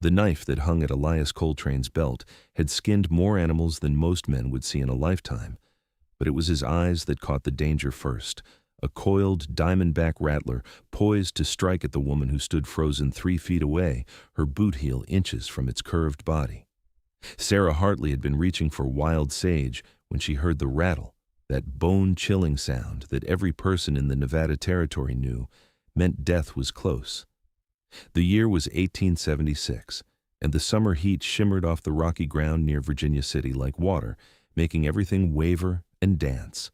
The knife that hung at Elias Coltrane's belt had skinned more animals than most men would see in a lifetime, but it was his eyes that caught the danger first. A coiled diamondback rattler poised to strike at the woman who stood frozen 3 feet away, her boot heel inches from its curved body. Sarah Hartley had been reaching for wild sage when she heard the rattle, that bone-chilling sound that every person in the Nevada Territory knew meant death was close. The year was 1876, and the summer heat shimmered off the rocky ground near Virginia City like water, making everything waver and dance.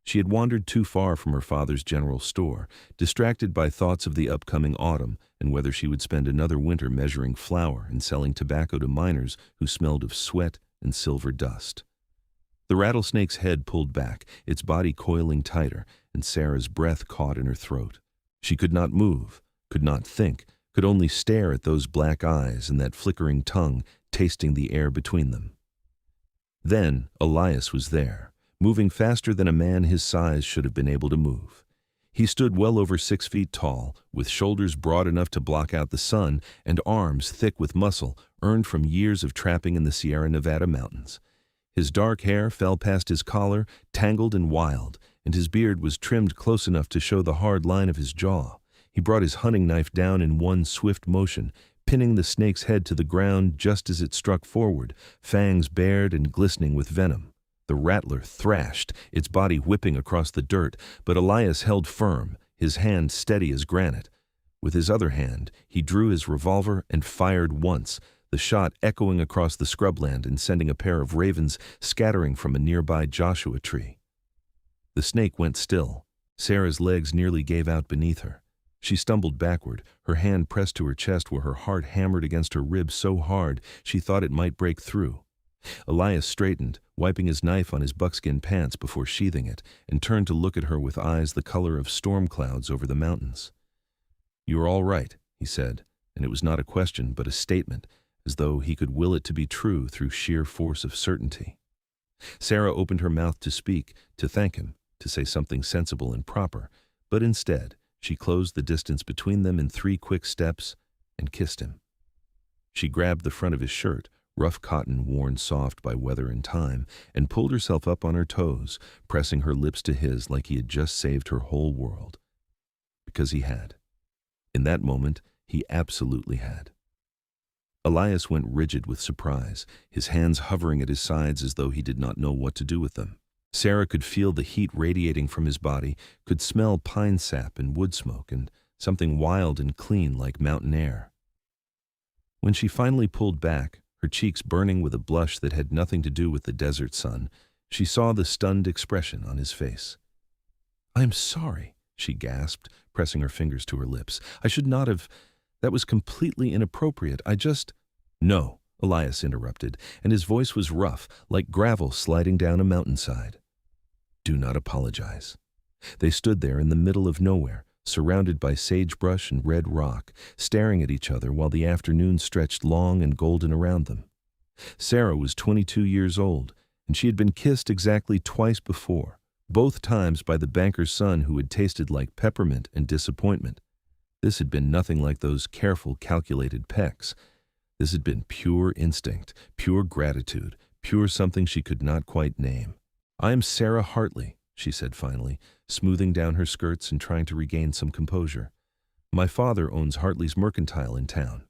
She had wandered too far from her father's general store, distracted by thoughts of the upcoming autumn and whether she would spend another winter measuring flour and selling tobacco to miners who smelled of sweat and silver dust. The rattlesnake's head pulled back, its body coiling tighter, and Sarah's breath caught in her throat. She could not move, could not think, could only stare at those black eyes and that flickering tongue tasting the air between them. Then Elias was there, moving faster than a man his size should have been able to move. He stood well over 6 feet tall, with shoulders broad enough to block out the sun and arms thick with muscle earned from years of trapping in the Sierra Nevada mountains. His dark hair fell past his collar, tangled and wild, and his beard was trimmed close enough to show the hard line of his jaw. He brought his hunting knife down in one swift motion, pinning the snake's head to the ground just as it struck forward, fangs bared and glistening with venom. The rattler thrashed, its body whipping across the dirt, but Elias held firm, his hand steady as granite. With his other hand, he drew his revolver and fired once, the shot echoing across the scrubland and sending a pair of ravens scattering from a nearby Joshua tree. The snake went still. Sarah's legs nearly gave out beneath her. She stumbled backward, her hand pressed to her chest where her heart hammered against her ribs so hard she thought it might break through. Elias straightened, wiping his knife on his buckskin pants before sheathing it, and turned to look at her with eyes the color of storm clouds over the mountains. "You are all right," he said, and it was not a question but a statement, as though he could will it to be true through sheer force of certainty. Sarah opened her mouth to speak, to thank him, to say something sensible and proper, but instead, she closed the distance between them in 3 quick steps and kissed him. She grabbed the front of his shirt, rough cotton worn soft by weather and time, and pulled herself up on her toes, pressing her lips to his like he had just saved her whole world. Because he had. In that moment, he absolutely had. Elias went rigid with surprise, his hands hovering at his sides as though he did not know what to do with them. Sarah could feel the heat radiating from his body, could smell pine sap and wood smoke and something wild and clean like mountain air. When she finally pulled back, her cheeks burning with a blush that had nothing to do with the desert sun, she saw the stunned expression on his face. "I am sorry," she gasped, pressing her fingers to her lips. "I should not have. That was completely inappropriate. I just—" "No," Elias interrupted, and his voice was rough, like gravel sliding down a mountainside. "Do not apologize." They stood there in the middle of nowhere, surrounded by sagebrush and red rock, staring at each other while the afternoon stretched long and golden around them. Sarah was 22 years old, and she had been kissed exactly twice before, both times by the banker's son who had tasted like peppermint and disappointment. This had been nothing like those careful, calculated pecks. This had been pure instinct, pure gratitude, pure something she could not quite name. "I am Sarah Hartley," she said finally, smoothing down her skirts and trying to regain some composure. "My father owns Hartley's Mercantile in town."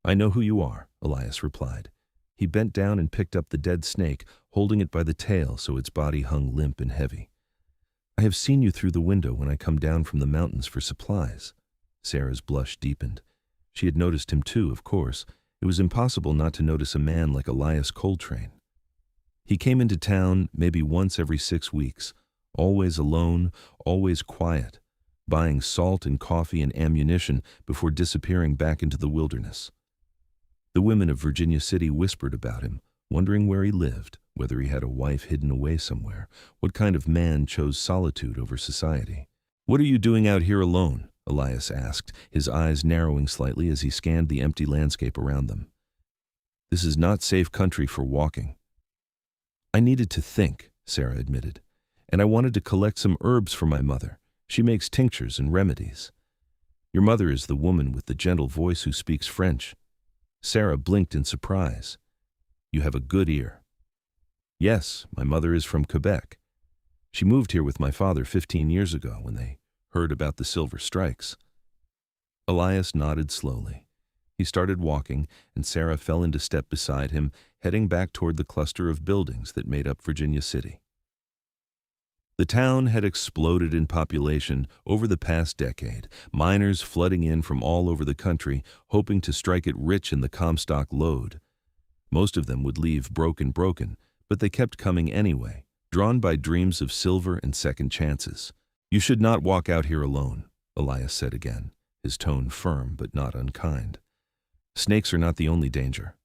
"I know who you are," Elias replied. He bent down and picked up the dead snake, holding it by the tail so its body hung limp and heavy. "I have seen you through the window when I come down from the mountains for supplies." Sarah's blush deepened. She had noticed him too, of course. It was impossible not to notice a man like Elias Coltrane. He came into town maybe once every 6 weeks, always alone, always quiet, buying salt and coffee and ammunition before disappearing back into the wilderness. The women of Virginia City whispered about him, wondering where he lived, whether he had a wife hidden away somewhere, what kind of man chose solitude over society. "What are you doing out here alone?" Elias asked, his eyes narrowing slightly as he scanned the empty landscape around them. "This is not safe country for walking." "I needed to think," Sarah admitted, "and I wanted to collect some herbs for my mother. She makes tinctures and remedies." "Your mother is the woman with the gentle voice who speaks French." Sarah blinked in surprise. You have a good ear. Yes, my mother is from Quebec. She moved here with my father 15 years ago when they heard about the silver strikes. Elias nodded slowly. He started walking, and Sarah fell into step beside him, heading back toward the cluster of buildings that made up Virginia City. The town had exploded in population over the past decade, miners flooding in from all over the country, hoping to strike it rich in the Comstock lode. Most of them would leave broken, but they kept coming anyway, drawn by dreams of silver and second chances. You should not walk out here alone, Elias said again, his tone firm but not unkind. Snakes are not the only danger.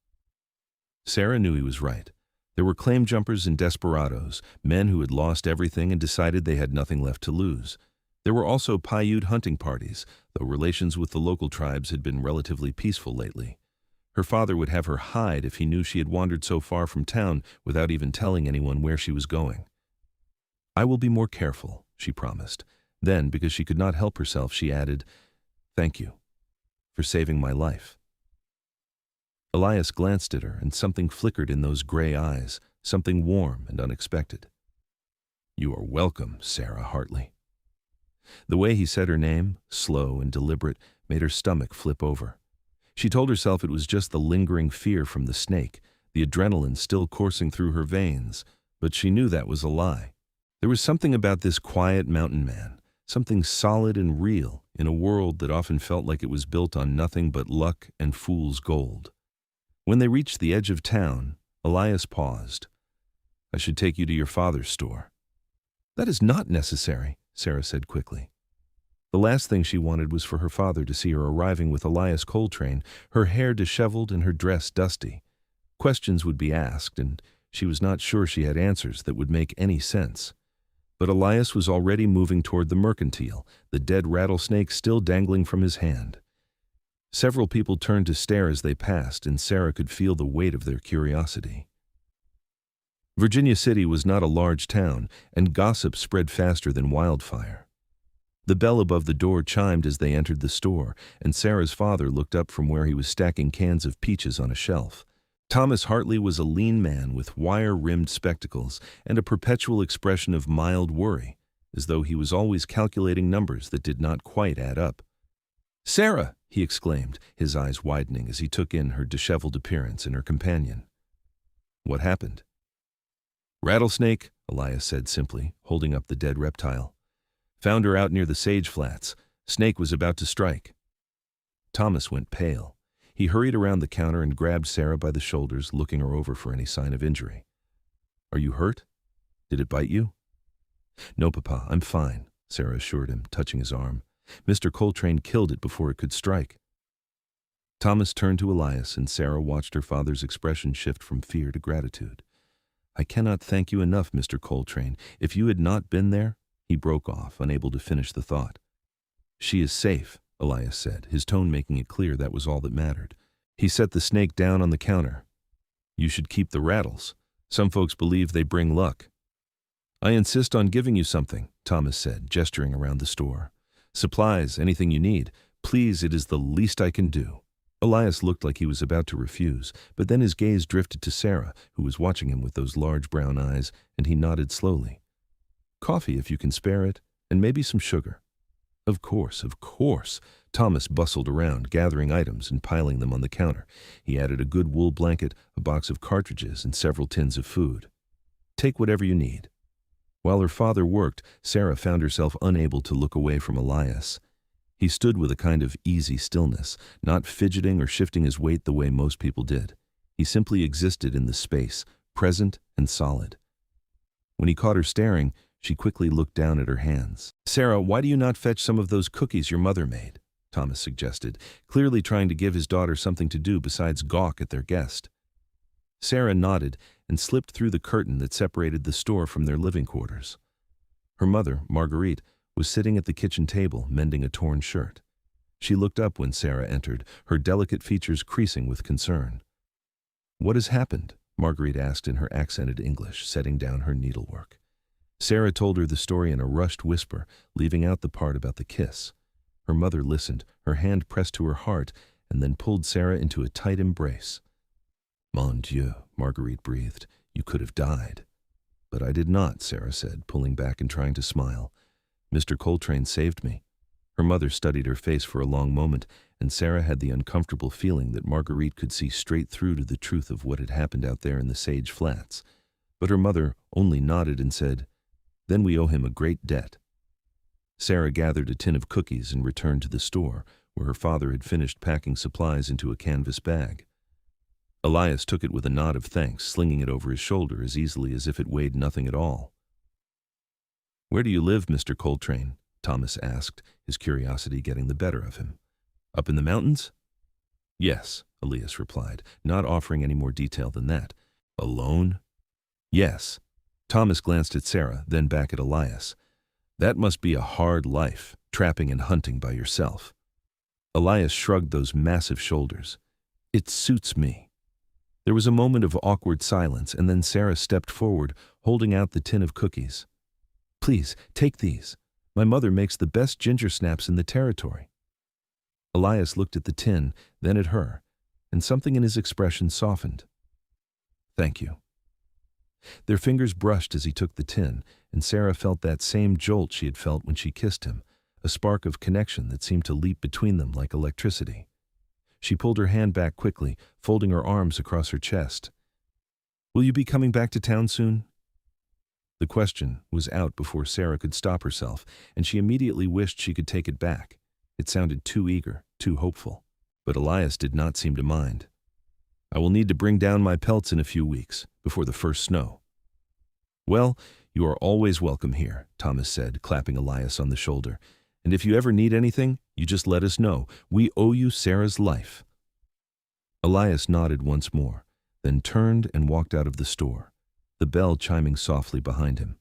Sarah knew he was right. There were claim jumpers and desperados, men who had lost everything and decided they had nothing left to lose. There were also Paiute hunting parties, though relations with the local tribes had been relatively peaceful lately. Her father would have her hide if he knew she had wandered so far from town without even telling anyone where she was going. I will be more careful, she promised. Then, because she could not help herself, she added, Thank you for saving my life. Elias glanced at her, and something flickered in those gray eyes, something warm and unexpected. You are welcome, Sarah Hartley. The way he said her name, slow and deliberate, made her stomach flip over. She told herself it was just the lingering fear from the snake, the adrenaline still coursing through her veins, but she knew that was a lie. There was something about this quiet mountain man, something solid and real in a world that often felt like it was built on nothing but luck and fool's gold. When they reached the edge of town, Elias paused. I should take you to your father's store. That is not necessary, Sarah said quickly. The last thing she wanted was for her father to see her arriving with Elias Coltrane, her hair disheveled and her dress dusty. Questions would be asked, and she was not sure she had answers that would make any sense. But Elias was already moving toward the mercantile, the dead rattlesnake still dangling from his hand. Several people turned to stare as they passed, and Sarah could feel the weight of their curiosity. Virginia City was not a large town, and gossip spread faster than wildfire. The bell above the door chimed as they entered the store, and Sarah's father looked up from where he was stacking cans of peaches on a shelf. Thomas Hartley was a lean man with wire-rimmed spectacles and a perpetual expression of mild worry, as though he was always calculating numbers that did not quite add up. Sarah! He exclaimed, his eyes widening as he took in her disheveled appearance and her companion. What happened? Rattlesnake, Elias said simply, holding up the dead reptile. Found her out near the sage flats. Snake was about to strike. Thomas went pale. He hurried around the counter and grabbed Sarah by the shoulders, looking her over for any sign of injury. Are you hurt? Did it bite you? No, Papa, I'm fine, Sarah assured him, touching his arm. Mr. Coltrane killed it before it could strike. Thomas turned to Elias, and Sarah watched her father's expression shift from fear to gratitude. I cannot thank you enough, Mr. Coltrane. If you had not been there, he broke off, unable to finish the thought. She is safe, Elias said, his tone making it clear that was all that mattered. He set the snake down on the counter. You should keep the rattles. Some folks believe they bring luck. I insist on giving you something, Thomas said, gesturing around the store. Supplies, anything you need. Please, it is the least I can do. Elias looked like he was about to refuse, but then his gaze drifted to Sarah, who was watching him with those large brown eyes, and he nodded slowly. Coffee, if you can spare it, and maybe some sugar. Of course, of course. Thomas bustled around, gathering items and piling them on the counter. He added a good wool blanket, a box of cartridges, and several tins of food. Take whatever you need. While her father worked, Sarah found herself unable to look away from Elias. He stood with a kind of easy stillness, not fidgeting or shifting his weight the way most people did. He simply existed in the space, present and solid. When he caught her staring, she quickly looked down at her hands. Sarah, why do you not fetch some of those cookies your mother made? Thomas suggested, clearly trying to give his daughter something to do besides gawk at their guest. Sarah nodded and slipped through the curtain that separated the store from their living quarters. Her mother, Marguerite, was sitting at the kitchen table, mending a torn shirt. She looked up when Sarah entered, her delicate features creasing with concern. What has happened? Marguerite asked in her accented English, setting down her needlework. Sarah told her the story in a rushed whisper, leaving out the part about the kiss. Her mother listened, her hand pressed to her heart, and then pulled Sarah into a tight embrace. "Mon Dieu," Marguerite breathed. "You could have died." "But I did not," Sarah said, pulling back and trying to smile. "Mr. Coltrane saved me." Her mother studied her face for a long moment, and Sarah had the uncomfortable feeling that Marguerite could see straight through to the truth of what had happened out there in the Sage Flats. But her mother only nodded and said, "Then we owe him a great debt." Sarah gathered a tin of cookies and returned to the store, where her father had finished packing supplies into a canvas bag. Elias took it with a nod of thanks, slinging it over his shoulder as easily as if it weighed nothing at all. "Where do you live, Mr. Coltrane?" Thomas asked, his curiosity getting the better of him. "Up in the mountains?" "Yes," Elias replied, not offering any more detail than that. "Alone?" "Yes." Thomas glanced at Sarah, then back at Elias. "That must be a hard life, trapping and hunting by yourself." Elias shrugged those massive shoulders. "It suits me." There was a moment of awkward silence, and then Sarah stepped forward, holding out the tin of cookies. "Please, take these. My mother makes the best ginger snaps in the territory." Elias looked at the tin, then at her, and something in his expression softened. "Thank you." Their fingers brushed as he took the tin, and Sarah felt that same jolt she had felt when she kissed him, a spark of connection that seemed to leap between them like electricity. She pulled her hand back quickly, folding her arms across her chest. "Will you be coming back to town soon?" The question was out before Sarah could stop herself, and she immediately wished she could take it back. It sounded too eager, too hopeful. But Elias did not seem to mind. "I will need to bring down my pelts in a few weeks, before the first snow." "Well, you are always welcome here," Thomas said, clapping Elias on the shoulder. "And if you ever need anything, you just let us know. We owe you Sarah's life." Elias nodded once more, then turned and walked out of the store, the bell chiming softly behind him.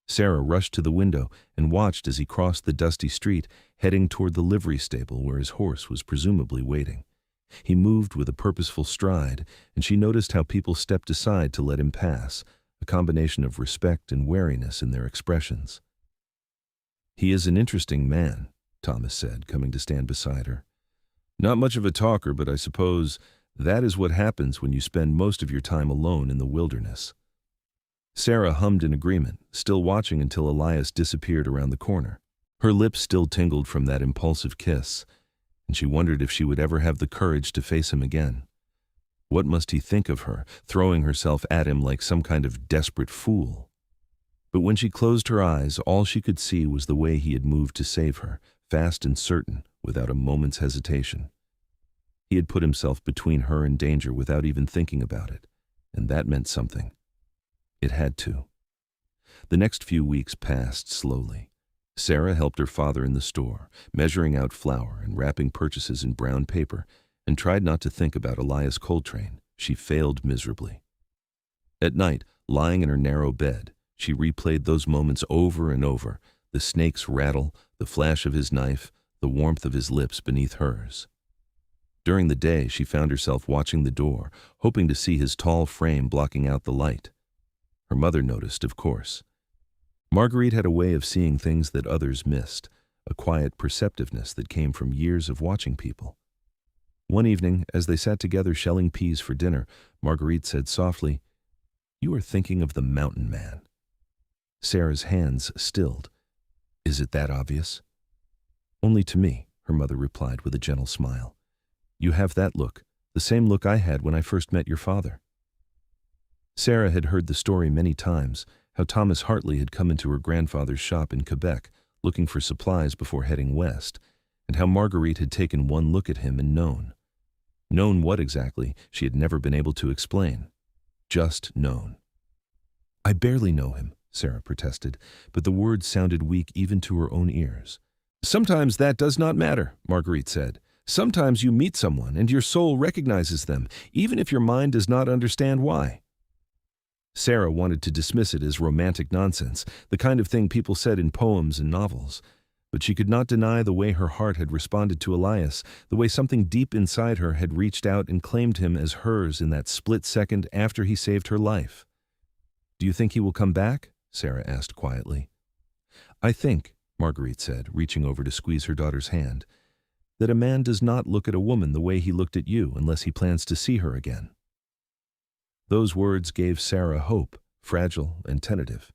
Sarah rushed to the window and watched as he crossed the dusty street, heading toward the livery stable where his horse was presumably waiting. He moved with a purposeful stride, and she noticed how people stepped aside to let him pass, a combination of respect and wariness in their expressions. "He is an interesting man," Thomas said, coming to stand beside her. "Not much of a talker, but I suppose that is what happens when you spend most of your time alone in the wilderness." Sarah hummed in agreement, still watching until Elias disappeared around the corner. Her lips still tingled from that impulsive kiss, and she wondered if she would ever have the courage to face him again. What must he think of her, throwing herself at him like some kind of desperate fool? But when she closed her eyes, all she could see was the way he had moved to save her, fast and certain, without a moment's hesitation. He had put himself between her and danger without even thinking about it, and that meant something. It had to. The next few weeks passed slowly. Sarah helped her father in the store, measuring out flour and wrapping purchases in brown paper, and tried not to think about Elias Coltrane. She failed miserably. At night, lying in her narrow bed, she replayed those moments over and over, the snake's rattle, the flash of his knife, the warmth of his lips beneath hers. During the day, she found herself watching the door, hoping to see his tall frame blocking out the light. Her mother noticed, of course. Marguerite had a way of seeing things that others missed, a quiet perceptiveness that came from years of watching people. One evening, as they sat together shelling peas for dinner, Marguerite said softly, "You are thinking of the mountain man." Sarah's hands stilled. "Is it that obvious?" "Only to me," her mother replied with a gentle smile. "You have that look, the same look I had when I first met your father." Sarah had heard the story many times, how Thomas Hartley had come into her grandfather's shop in Quebec, looking for supplies before heading west, and how Marguerite had taken one look at him and known. Known what exactly, she had never been able to explain. Just known. "I barely know him," Sarah protested, but the words sounded weak even to her own ears. "Sometimes that does not matter," Marguerite said. "Sometimes you meet someone and your soul recognizes them, even if your mind does not understand why." Sarah wanted to dismiss it as romantic nonsense, the kind of thing people said in poems and novels. But she could not deny the way her heart had responded to Elias, the way something deep inside her had reached out and claimed him as hers in that split second after he saved her life. "Do you think he will come back?" Sarah asked quietly. "I think," Marguerite said, reaching over to squeeze her daughter's hand, that a man does not look at a woman the way he looked at you unless he plans to see her again." Those words gave Sarah hope, fragile and tentative.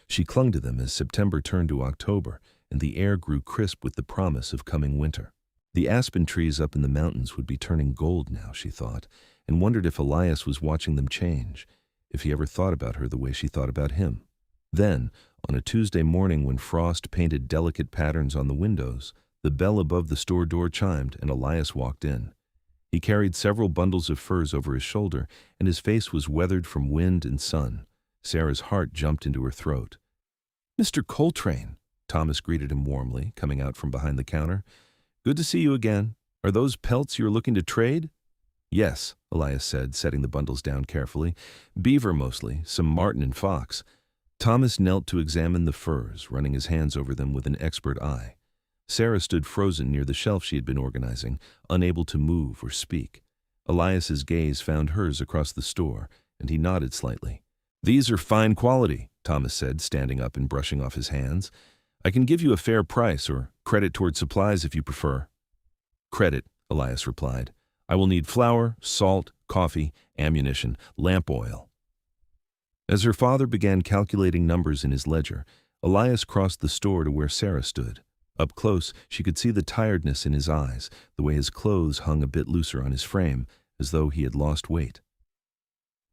She clung to them as September turned to October, and the air grew crisp with the promise of coming winter. The aspen trees up in the mountains would be turning gold now, she thought, and wondered if Elias was watching them change, if he ever thought about her the way she thought about him. Then, on a Tuesday morning when frost painted delicate patterns on the windows, the bell above the store door chimed and Elias walked in. He carried several bundles of furs over his shoulder, and his face was weathered from wind and sun. Sarah's heart jumped into her throat. "Mr. Coltrane," Thomas greeted him warmly, coming out from behind the counter. "Good to see you again. Are those pelts you are looking to trade?" "Yes," Elias said, setting the bundles down carefully. "Beaver mostly, some marten and fox." Thomas knelt to examine the furs, running his hands over them with an expert eye. Sarah stood frozen near the shelf she had been organizing, unable to move or speak. Elias's gaze found hers across the store, and he nodded slightly. "These are fine quality," Thomas said, standing up and brushing off his hands. "I can give you a fair price, or credit toward supplies if you prefer." "Credit," Elias replied. "I will need flour, salt, coffee, ammunition, lamp oil." As her father began calculating numbers in his ledger, Elias crossed the store to where Sarah stood. Up close, she could see the tiredness in his eyes, the way his clothes hung a bit looser on his frame, as though he had lost weight.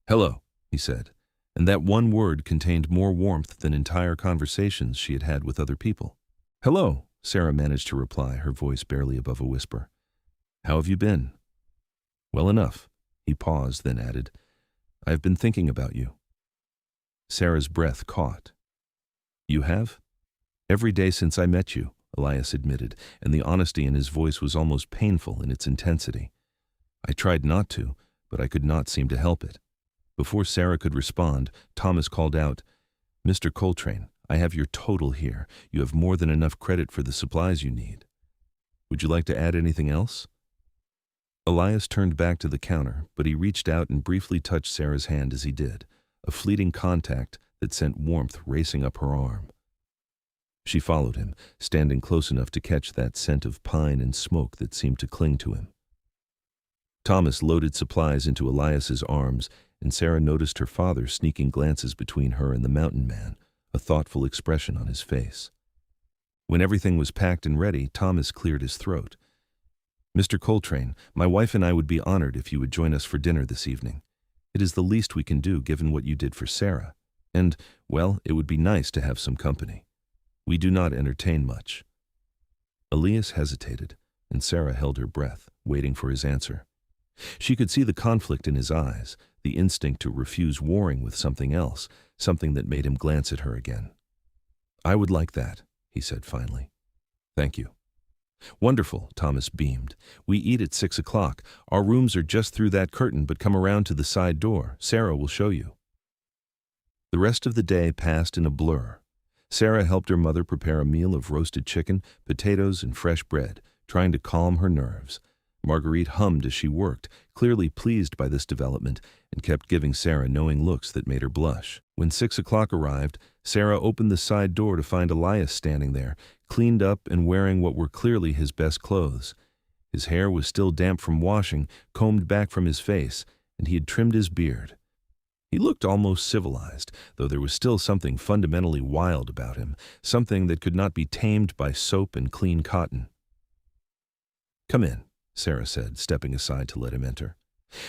"Hello," he said, and that one word contained more warmth than entire conversations she had had with other people. "Hello," Sarah managed to reply, her voice barely above a whisper. "How have you been?" "Well enough." He paused, then added, "I have been thinking about you." Sarah's breath caught. "You have?" "Every day since I met you," Elias admitted, and the honesty in his voice was almost painful in its intensity. "I tried not to, but I could not seem to help it." Before Sarah could respond, Thomas called out, "Mr. Coltrane, I have your total here. You have more than enough credit for the supplies you need. Would you like to add anything else?" Elias turned back to the counter, but he reached out and briefly touched Sarah's hand as he did, a fleeting contact that sent warmth racing up her arm. She followed him, standing close enough to catch that scent of pine and smoke that seemed to cling to him. Thomas loaded supplies into Elias's arms, and Sarah noticed her father sneaking glances between her and the mountain man, a thoughtful expression on his face. When everything was packed and ready, Thomas cleared his throat. "Mr. Coltrane, my wife and I would be honored if you would join us for dinner this evening. It is the least we can do given what you did for Sarah, and, well, it would be nice to have some company. We do not entertain much." Elias hesitated, and Sarah held her breath, waiting for his answer. She could see the conflict in his eyes, the instinct to refuse warring with something else, something that made him glance at her again. "I would like that," he said finally. "Thank you." "Wonderful," Thomas beamed. "We eat at 6 o'clock. Our rooms are just through that curtain, but come around to the side door. Sarah will show you." The rest of the day passed in a blur. Sarah helped her mother prepare a meal of roasted chicken, potatoes, and fresh bread, trying to calm her nerves. Marguerite hummed as she worked, clearly pleased by this development, and kept giving Sarah knowing looks that made her blush. When 6 o'clock arrived, Sarah opened the side door to find Elias standing there, cleaned up and wearing what were clearly his best clothes. His hair was still damp from washing, combed back from his face, and he had trimmed his beard. He looked almost civilized, though there was still something fundamentally wild about him, something that could not be tamed by soap and clean cotton. "Come in," Sarah said, stepping aside to let him enter.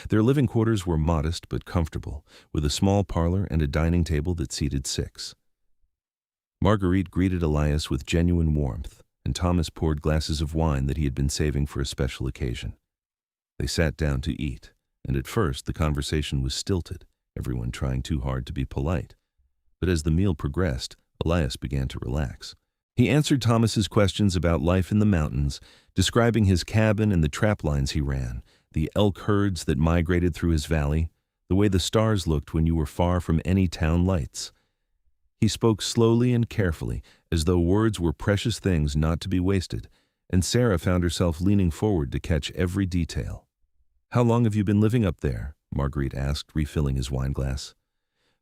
Their living quarters were modest but comfortable, with a small parlor and a dining table that seated 6. Marguerite greeted Elias with genuine warmth, and Thomas poured glasses of wine that he had been saving for a special occasion. They sat down to eat, and at first the conversation was stilted, everyone trying too hard to be polite. But as the meal progressed, Elias began to relax. He answered Thomas's questions about life in the mountains, describing his cabin and the trap lines he ran, the elk herds that migrated through his valley, the way the stars looked when you were far from any town lights. He spoke slowly and carefully, as though words were precious things not to be wasted, and Sarah found herself leaning forward to catch every detail. "How long have you been living up there?" Marguerite asked, refilling his wineglass.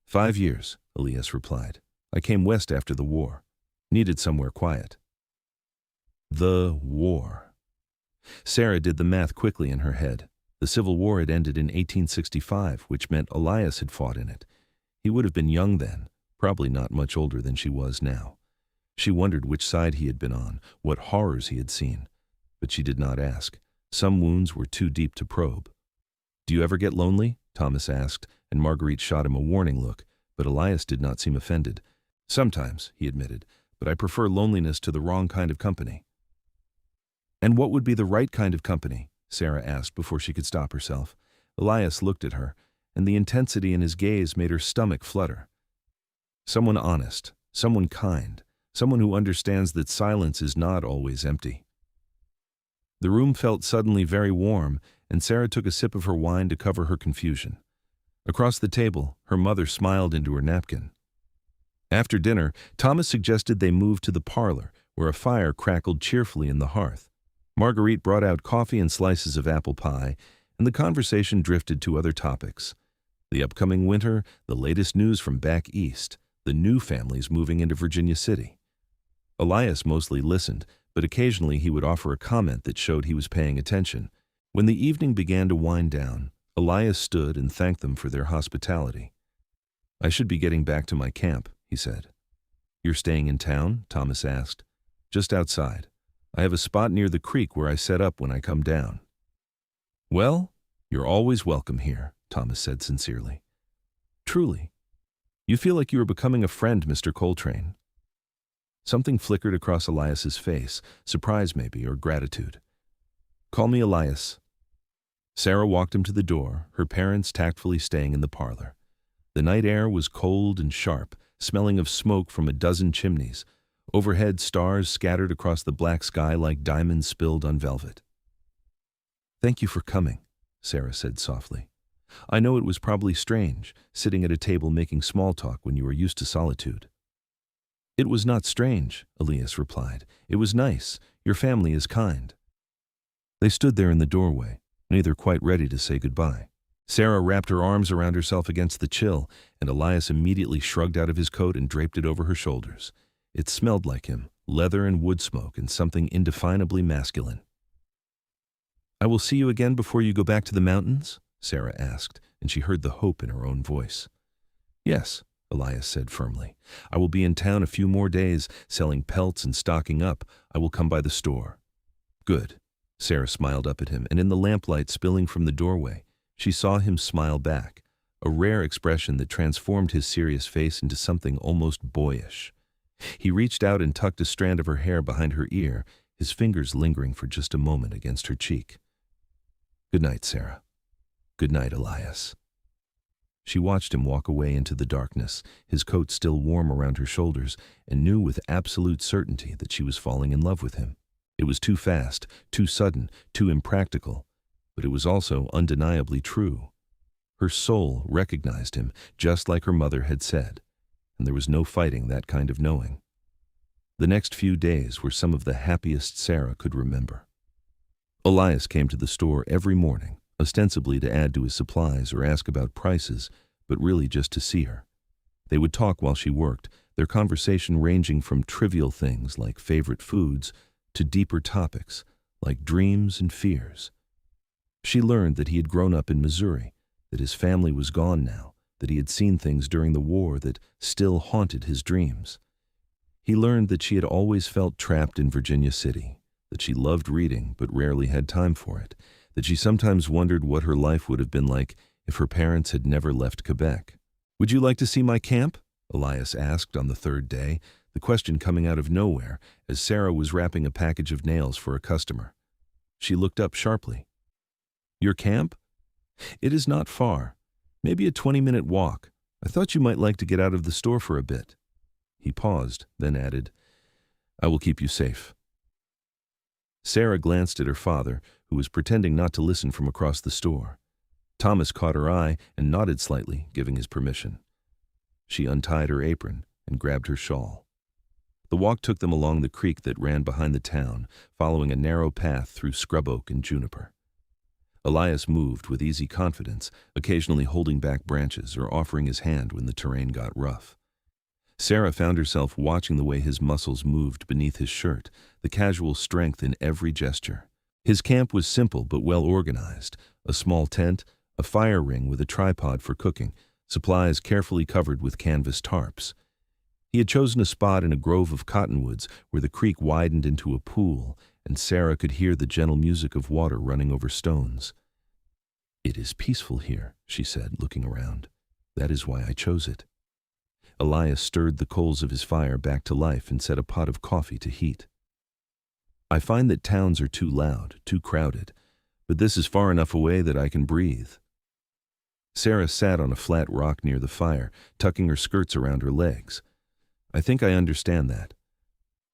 5 years, Elias replied. "I came west after the war. Needed somewhere quiet." The war. Sarah did the math quickly in her head. The Civil War had ended in 1865, which meant Elias had fought in it. He would have been young then, probably not much older than she was now. She wondered which side he had been on, what horrors he had seen. But she did not ask. Some wounds were too deep to probe. "Do you ever get lonely?" Thomas asked, and Marguerite shot him a warning look, but Elias did not seem offended. "Sometimes," he admitted, "but I prefer loneliness to the wrong kind of company." "And what would be the right kind of company?" Sarah asked before she could stop herself. Elias looked at her, and the intensity in his gaze made her stomach flutter. "Someone honest, someone kind, someone who understands that silence is not always empty." The room felt suddenly very warm, and Sarah took a sip of her wine to cover her confusion. Across the table, her mother smiled into her napkin. After dinner, Thomas suggested they move to the parlor, where a fire crackled cheerfully in the hearth. Marguerite brought out coffee and slices of apple pie, and the conversation drifted to other topics. The upcoming winter, the latest news from back east, the new families moving into Virginia City. Elias mostly listened, but occasionally he would offer a comment that showed he was paying attention. When the evening began to wind down, Elias stood and thanked them for their hospitality. "I should be getting back to my camp," he said. "You're staying in town?" Thomas asked. "Just outside. I have a spot near the creek where I set up when I come down." "Well, you're always welcome here," Thomas said sincerely. "Truly. You feel like you are becoming a friend, Mr. Coltrane." Something flickered across Elias's face, surprise maybe, or gratitude. "Call me Elias." Sarah walked him to the door, her parents tactfully staying in the parlor. The night air was cold and sharp, smelling of smoke from a dozen chimneys. Overhead, stars scattered across the black sky like diamonds spilled on velvet. "Thank you for coming," Sarah said softly. "I know it was probably strange, sitting at a table making small talk when you were used to solitude." "It was not strange," Elias replied. "It was nice. Your family is kind." They stood there in the doorway, neither quite ready to say goodbye. Sarah wrapped her arms around herself against the chill, and Elias immediately shrugged out of his coat and draped it over her shoulders. It smelled like him, leather and wood smoke and something indefinably masculine. "I will see you again before you go back to the mountains?" Sarah asked, and she heard the hope in her own voice. "Yes," Elias said firmly. "I will be in town a few more days, selling pelts and stocking up. I will come by the store." "Good." Sarah smiled up at him, and in the lamplight spilling from the doorway, she saw him smile back, a rare expression that transformed his serious face into something almost boyish. He reached out and tucked a strand of her hair behind her ear, his fingers lingering for just a moment against her cheek. "Good night, Sarah." "Good night, Elias." She watched him walk away into the darkness, his coat still warm around her shoulders, and knew with absolute certainty that she was falling in love with him. It was too fast, too sudden, too impractical, but it was also undeniably true. Her soul recognized him, just like her mother had said, and there was no fighting that kind of knowing. The next few days were some of the happiest Sarah could remember. Elias came to the store every morning, ostensibly to add to his supplies or ask about prices, but really just to see her. They would talk while she worked, their conversation ranging from trivial things like favorite foods to deeper topics like dreams and fears. She learned that he had grown up in Missouri, that his family was gone now, that he had seen things during the war that still haunted his dreams. He learned that she had always felt trapped in Virginia City, that she loved reading but rarely had time for it, that she sometimes wondered what her life would have been like if her parents had never left Quebec. "Would you like to see my camp?" Elias asked on the third day, the question coming out of nowhere as Sarah was wrapping a package of nails for a customer. She looked up sharply. "Your camp? It is not far. Maybe a 20-minute walk. I thought you might like to get out of the store for a bit." He paused, then added, "I will keep you safe." Sarah glanced at her father, who was pretending not to listen from across the store. Thomas caught her eye and nodded slightly, giving his permission. She untied her apron and grabbed her shawl. The walk took them along the creek that ran behind the town, following a narrow path through scrub oak and juniper. Elias moved with easy confidence, occasionally holding back branches or offering his hand when the terrain got rough. Sarah found herself watching the way his muscles moved beneath his shirt, the casual strength in every gesture. His camp was simple but well organized: a small tent, a fire ring with a tripod for cooking, supplies carefully covered with canvas tarps. He had chosen a spot in a grove of cottonwoods where the creek widened into a pool, and Sarah could hear the gentle music of water running over stones. "It is peaceful here," she said, looking around. "That is why I chose it." Elias stirred the coals of his fire back to life and set a pot of coffee to heat. "I find that towns are too loud, too crowded, but this is far enough away that I can breathe." Sarah sat on a flat rock near the fire, tucking her skirts around her legs. "I think I understand that.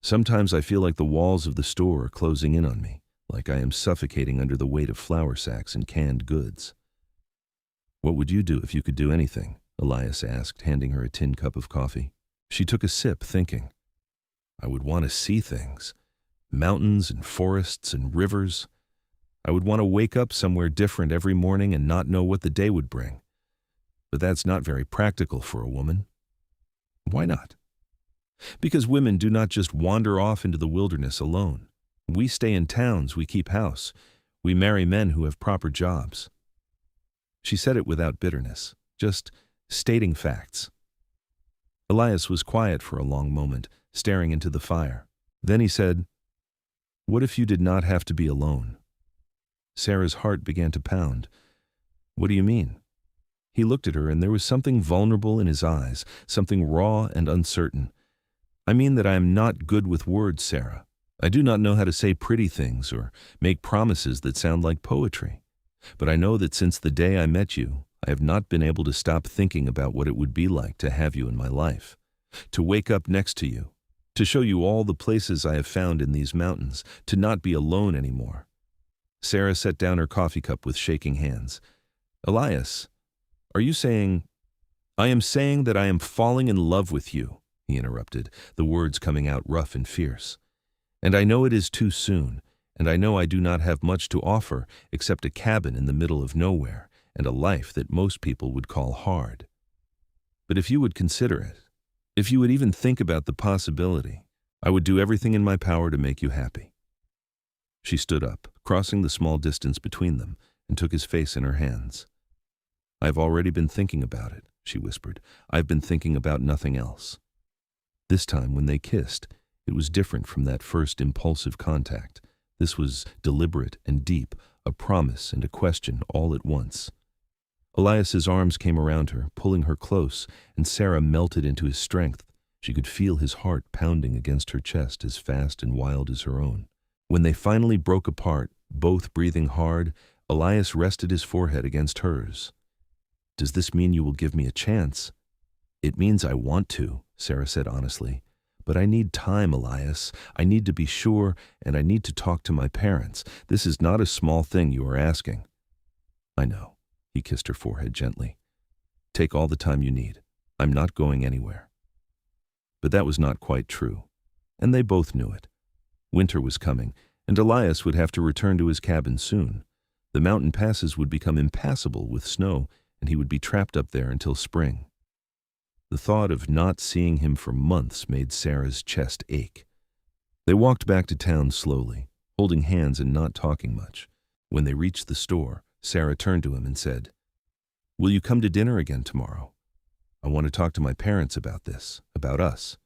Sometimes I feel like the walls of the store are closing in on me, like I am suffocating under the weight of flour sacks and canned goods." "What would you do if you could do anything?" Elias asked, handing her a tin cup of coffee. She took a sip, thinking. "I would want to see things. Mountains and forests and rivers. I would want to wake up somewhere different every morning and not know what the day would bring. But that's not very practical for a woman." "Why not?" "Because women do not just wander off into the wilderness alone. We stay in towns, we keep house. We marry men who have proper jobs." She said it without bitterness, just stating facts. Elias was quiet for a long moment, staring into the fire. Then he said, "What if you did not have to be alone?" Sarah's heart began to pound. "What do you mean?" He looked at her, and there was something vulnerable in his eyes, something raw and uncertain. "I mean that I am not good with words, Sarah. I do not know how to say pretty things or make promises that sound like poetry. But I know that since the day I met you, I have not been able to stop thinking about what it would be like to have you in my life, to wake up next to you, to show you all the places I have found in these mountains, to not be alone anymore." Sarah set down her coffee cup with shaking hands. "Elias, are you saying—" "I am saying that I am falling in love with you," he interrupted, the words coming out rough and fierce. "And I know it is too soon, and I know I do not have much to offer except a cabin in the middle of nowhere and a life that most people would call hard. But if you would consider it, if you would even think about the possibility, I would do everything in my power to make you happy." She stood up, crossing the small distance between them, and took his face in her hands. "I have already been thinking about it," she whispered. "I've been thinking about nothing else." This time, when they kissed, it was different from that first impulsive contact. This was deliberate and deep, a promise and a question all at once. Elias's arms came around her, pulling her close, and Sarah melted into his strength. She could feel his heart pounding against her chest as fast and wild as her own. When they finally broke apart, both breathing hard, Elias rested his forehead against hers. "Does this mean you will give me a chance?" "It means I want to," Sarah said honestly. "But I need time, Elias. I need to be sure, and I need to talk to my parents. This is not a small thing you are asking." "I know." He kissed her forehead gently. "Take all the time you need. I'm not going anywhere." But that was not quite true, and they both knew it. Winter was coming, and Elias would have to return to his cabin soon. The mountain passes would become impassable with snow, and he would be trapped up there until spring. The thought of not seeing him for months made Sarah's chest ache. They walked back to town slowly, holding hands and not talking much. When they reached the store, Sarah turned to him and said, "Will you come to dinner again tomorrow? I want to talk to my parents about this, about us.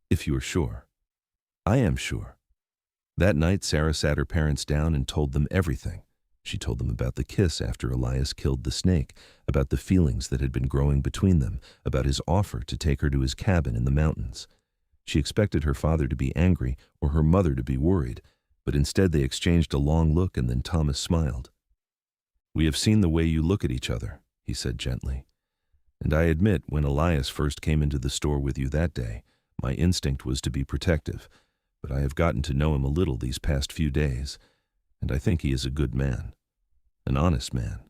If you are sure." "I am sure." That night, Sarah sat her parents down and told them everything. She told them about the kiss after Elias killed the snake, about the feelings that had been growing between them, about his offer to take her to his cabin in the mountains. She expected her father to be angry or her mother to be worried, but instead they exchanged a long look, and then Thomas smiled. "We have seen the way you look at each other," he said gently. "And I admit, when Elias first came into the store with you that day, my instinct was to be protective, but I have gotten to know him a little these past few days, and I think he is a good man, an honest man."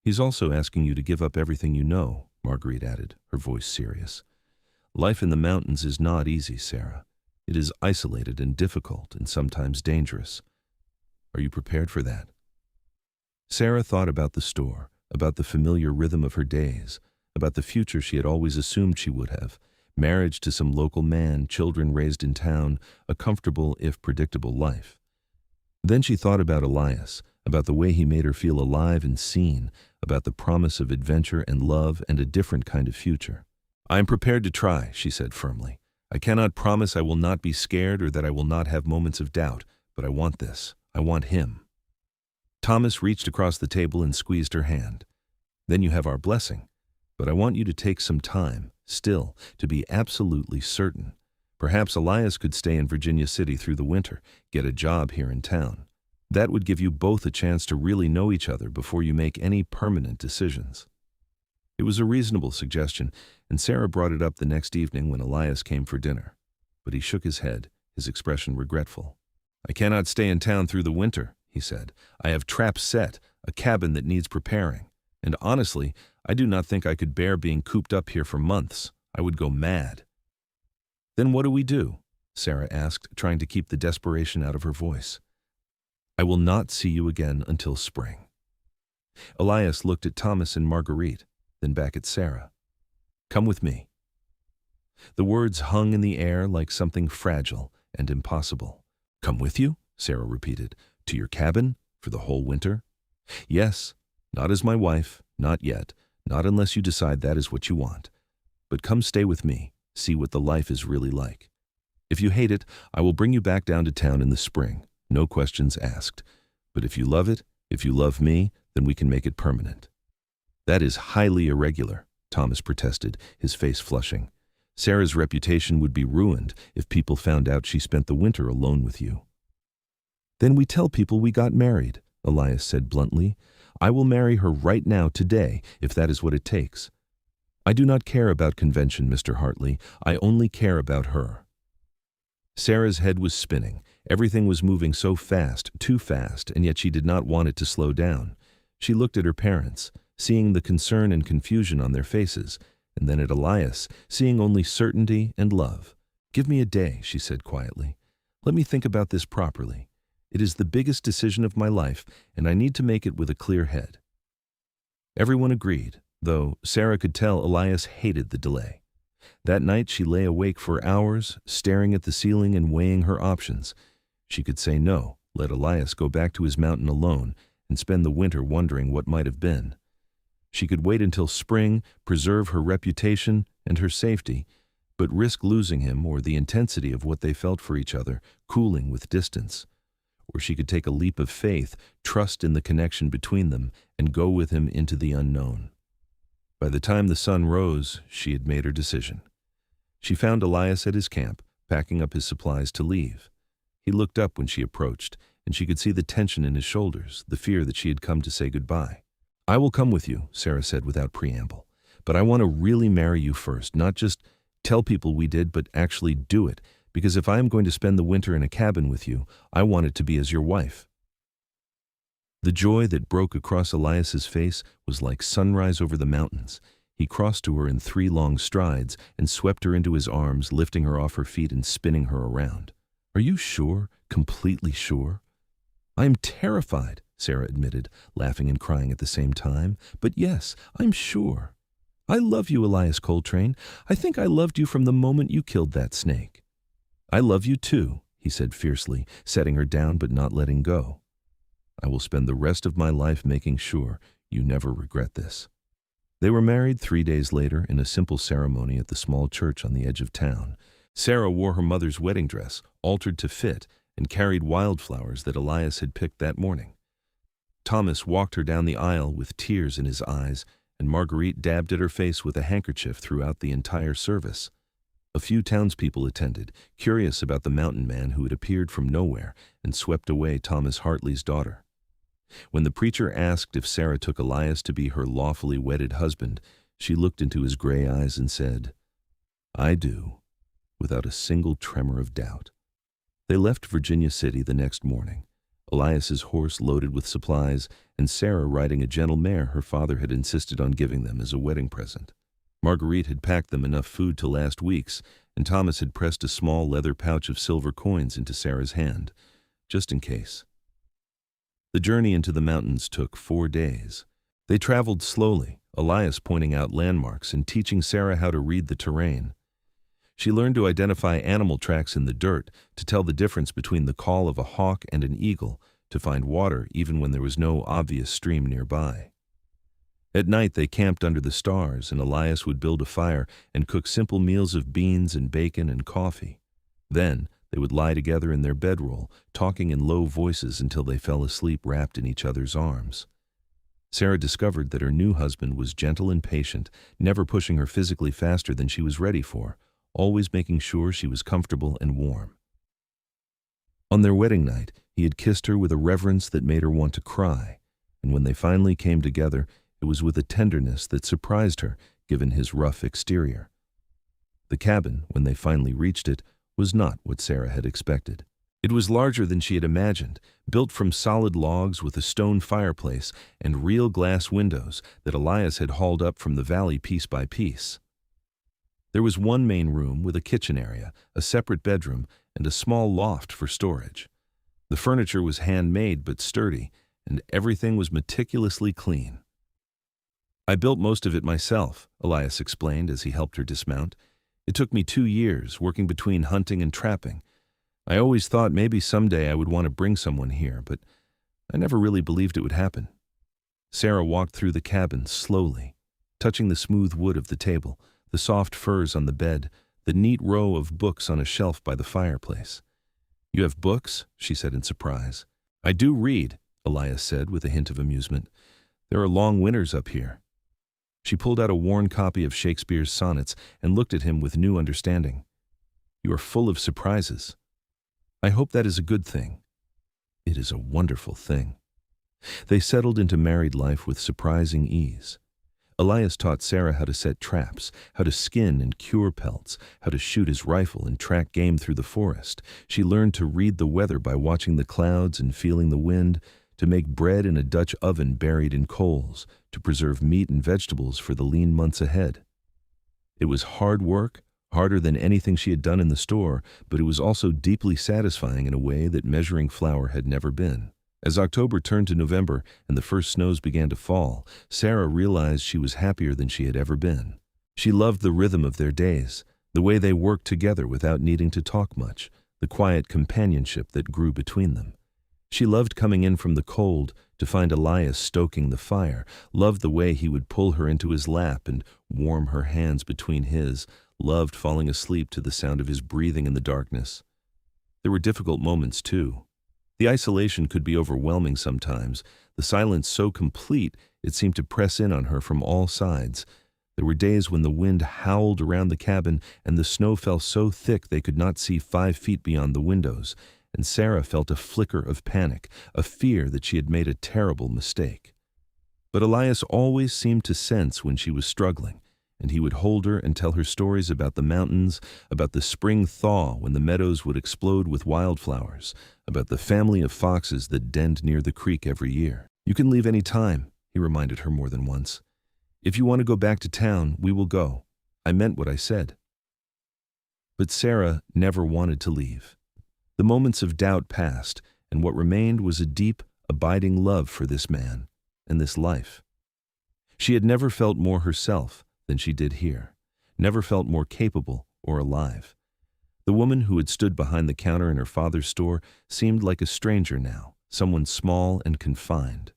"He's also asking you to give up everything you know," Marguerite added, her voice serious. "Life in the mountains is not easy, Sarah. It is isolated and difficult and sometimes dangerous. Are you prepared for that?" Sarah thought about the store, about the familiar rhythm of her days, about the future she had always assumed she would have: marriage to some local man, children raised in town, a comfortable if predictable life. Then she thought about Elias, about the way he made her feel alive and seen, about the promise of adventure and love and a different kind of future. "I am prepared to try," she said firmly. "I cannot promise I will not be scared or that I will not have moments of doubt, but I want this. I want him." Thomas reached across the table and squeezed her hand. "Then you have our blessing. But I want you to take some time, still, to be absolutely certain. Perhaps Elias could stay in Virginia City through the winter, get a job here in town. That would give you both a chance to really know each other before you make any permanent decisions." It was a reasonable suggestion, and Sarah brought it up the next evening when Elias came for dinner. But he shook his head, his expression regretful. "I cannot stay in town through the winter," he said. "I have traps set, a cabin that needs preparing. And honestly, I do not think I could bear being cooped up here for months. I would go mad." "Then what do we do?" Sarah asked, trying to keep the desperation out of her voice. "I will not see you again until spring." Elias looked at Thomas and Marguerite, then back at Sarah. "Come with me." The words hung in the air like something fragile and impossible. "Come with you?" Sarah repeated. "To your cabin? For the whole winter?" "Yes. Not as my wife, not yet, not unless you decide that is what you want. But come stay with me, see what the life is really like. If you hate it, I will bring you back down to town in the spring, no questions asked. But if you love it, if you love me, then we can make it permanent." "That is highly irregular," Thomas protested, his face flushing. "Sarah's reputation would be ruined if people found out she spent the winter alone with you." "Then we tell people we got married," Elias said bluntly. "I will marry her right now, today, if that is what it takes. I do not care about convention, Mr. Hartley. I only care about her." Sarah's head was spinning. Everything was moving so fast, too fast, and yet she did not want it to slow down. She looked at her parents, seeing the concern and confusion on their faces, and then at Elias, seeing only certainty and love. "Give me a day," she said quietly. "Let me think about this properly. It is the biggest decision of my life, and I need to make it with a clear head." Everyone agreed, though Sarah could tell Elias hated the delay. That night she lay awake for hours, staring at the ceiling and weighing her options. She could say no, let Elias go back to his mountain alone, and spend the winter wondering what might have been. She could wait until spring, preserve her reputation and her safety, but risk losing him or the intensity of what they felt for each other, cooling with distance. Or she could take a leap of faith, trust in the connection between them, and go with him into the unknown. By the time the sun rose, she had made her decision. She found Elias at his camp, packing up his supplies to leave. He looked up when she approached, and she could see the tension in his shoulders, the fear that she had come to say goodbye. "I will come with you," Sarah said without preamble. "But I want to really marry you first, not just tell people we did, but actually do it. Because if I am going to spend the winter in a cabin with you, I want it to be as your wife." The joy that broke across Elias's face was like sunrise over the mountains. He crossed to her in 3 long strides and swept her into his arms, lifting her off her feet and spinning her around. "Are you sure? Completely sure?" "I am terrified," Sarah admitted, laughing and crying at the same time. "But yes, I'm sure. I love you, Elias Coltrane. I think I loved you from the moment you killed that snake." "I love you too," he said fiercely, setting her down but not letting go. "I will spend the rest of my life making sure you never regret this." They were married 3 days later in a simple ceremony at the small church on the edge of town. Sarah wore her mother's wedding dress, altered to fit, and carried wildflowers that Elias had picked that morning. Thomas walked her down the aisle with tears in his eyes, and Marguerite dabbed at her face with a handkerchief throughout the entire service. A few townspeople attended, curious about the mountain man who had appeared from nowhere and swept away Thomas Hartley's daughter. When the preacher asked if Sarah took Elias to be her lawfully wedded husband, she looked into his gray eyes and said, "I do," without a single tremor of doubt. They left Virginia City the next morning, Elias's horse loaded with supplies, and Sarah riding a gentle mare her father had insisted on giving them as a wedding present. Marguerite had packed them enough food to last weeks, and Thomas had pressed a small leather pouch of silver coins into Sarah's hand, just in case. The journey into the mountains took 4 days. They traveled slowly, Elias pointing out landmarks and teaching Sarah how to read the terrain. She learned to identify animal tracks in the dirt, to tell the difference between the call of a hawk and an eagle, to find water even when there was no obvious stream nearby. At night they camped under the stars, and Elias would build a fire and cook simple meals of beans and bacon and coffee. Then they would lie together in their bedroll, talking in low voices until they fell asleep wrapped in each other's arms. Sarah discovered that her new husband was gentle and patient, never pushing her physically faster than she was ready for, always making sure she was comfortable and warm. On their wedding night, he had kissed her with a reverence that made her want to cry, and when they finally came together, it was with a tenderness that surprised her, given his rough exterior. The cabin, when they finally reached it, was not what Sarah had expected. It was larger than she had imagined, built from solid logs with a stone fireplace and real glass windows that Elias had hauled up from the valley piece by piece. There was one main room with a kitchen area, a separate bedroom, and a small loft for storage. The furniture was handmade but sturdy, and everything was meticulously clean. "I built most of it myself," Elias explained as he helped her dismount. "It took me 2 years, working between hunting and trapping. I always thought maybe someday I would want to bring someone here, but I never really believed it would happen." Sarah walked through the cabin slowly, touching the smooth wood of the table, the soft furs on the bed, the neat row of books on a shelf by the fireplace. "You have books?" she said in surprise. "I do read," Elias said with a hint of amusement. "There are long winters up here." She pulled out a worn copy of Shakespeare's sonnets and looked at him with new understanding. "You are full of surprises." "I hope that is a good thing." "It is a wonderful thing." They settled into married life with surprising ease. Elias taught Sarah how to set traps, how to skin and cure pelts, how to shoot his rifle and track game through the forest. She learned to read the weather by watching the clouds and feeling the wind, to make bread in a Dutch oven buried in coals, to preserve meat and vegetables for the lean months ahead. It was hard work, harder than anything she had done in the store, but it was also deeply satisfying in a way that measuring flour had never been. As October turned to November and the first snows began to fall, Sarah realized she was happier than she had ever been. She loved the rhythm of their days, the way they worked together without needing to talk much, the quiet companionship that grew between them. She loved coming in from the cold to find Elias stoking the fire, loved the way he would pull her into his lap and warm her hands between his, loved falling asleep to the sound of his breathing in the darkness. There were difficult moments, too. The isolation could be overwhelming sometimes, the silence so complete it seemed to press in on her from all sides. There were days when the wind howled around the cabin and the snow fell so thick they could not see 5 feet beyond the windows, and Sarah felt a flicker of panic, a fear that she had made a terrible mistake. But Elias always seemed to sense when she was struggling, and he would hold her and tell her stories about the mountains, about the spring thaw when the meadows would explode with wildflowers, about the family of foxes that denned near the creek every year. "You can leave any time," he reminded her more than once. "If you want to go back to town, we will go. I meant what I said." But Sarah never wanted to leave. The moments of doubt passed, and what remained was a deep, abiding love for this man and this life. She had never felt more herself than she did here, never felt more capable or alive. The woman who had stood behind the counter in her father's store seemed like a stranger now, someone small and confined.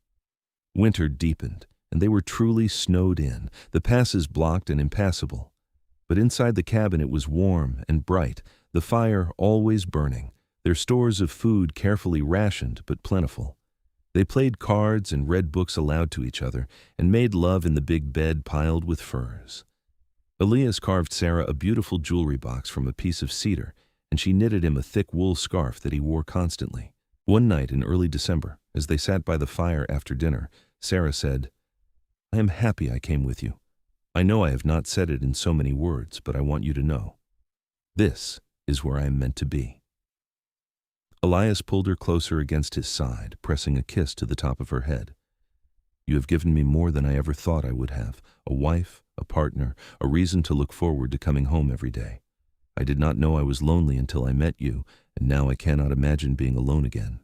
Winter deepened, and they were truly snowed in, the passes blocked and impassable. But inside the cabin it was warm and bright, the fire always burning, their stores of food carefully rationed but plentiful. They played cards and read books aloud to each other and made love in the big bed piled with furs. Elias carved Sarah a beautiful jewelry box from a piece of cedar, and she knitted him a thick wool scarf that he wore constantly. One night in early December, as they sat by the fire after dinner, Sarah said, "I am happy I came with you. I know I have not said it in so many words, but I want you to know. This is where I am meant to be." Elias pulled her closer against his side, pressing a kiss to the top of her head. "You have given me more than I ever thought I would have, a wife, a partner, a reason to look forward to coming home every day. I did not know I was lonely until I met you, and now I cannot imagine being alone again."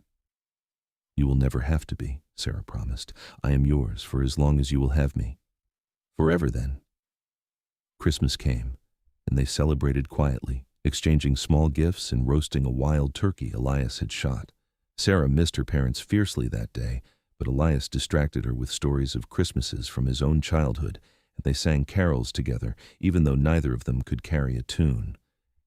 "You will never have to be," Sarah promised. "I am yours for as long as you will have me." "Forever, then." Christmas came, and they celebrated quietly, exchanging small gifts and roasting a wild turkey Elias had shot. Sarah missed her parents fiercely that day, but Elias distracted her with stories of Christmases from his own childhood, and they sang carols together, even though neither of them could carry a tune.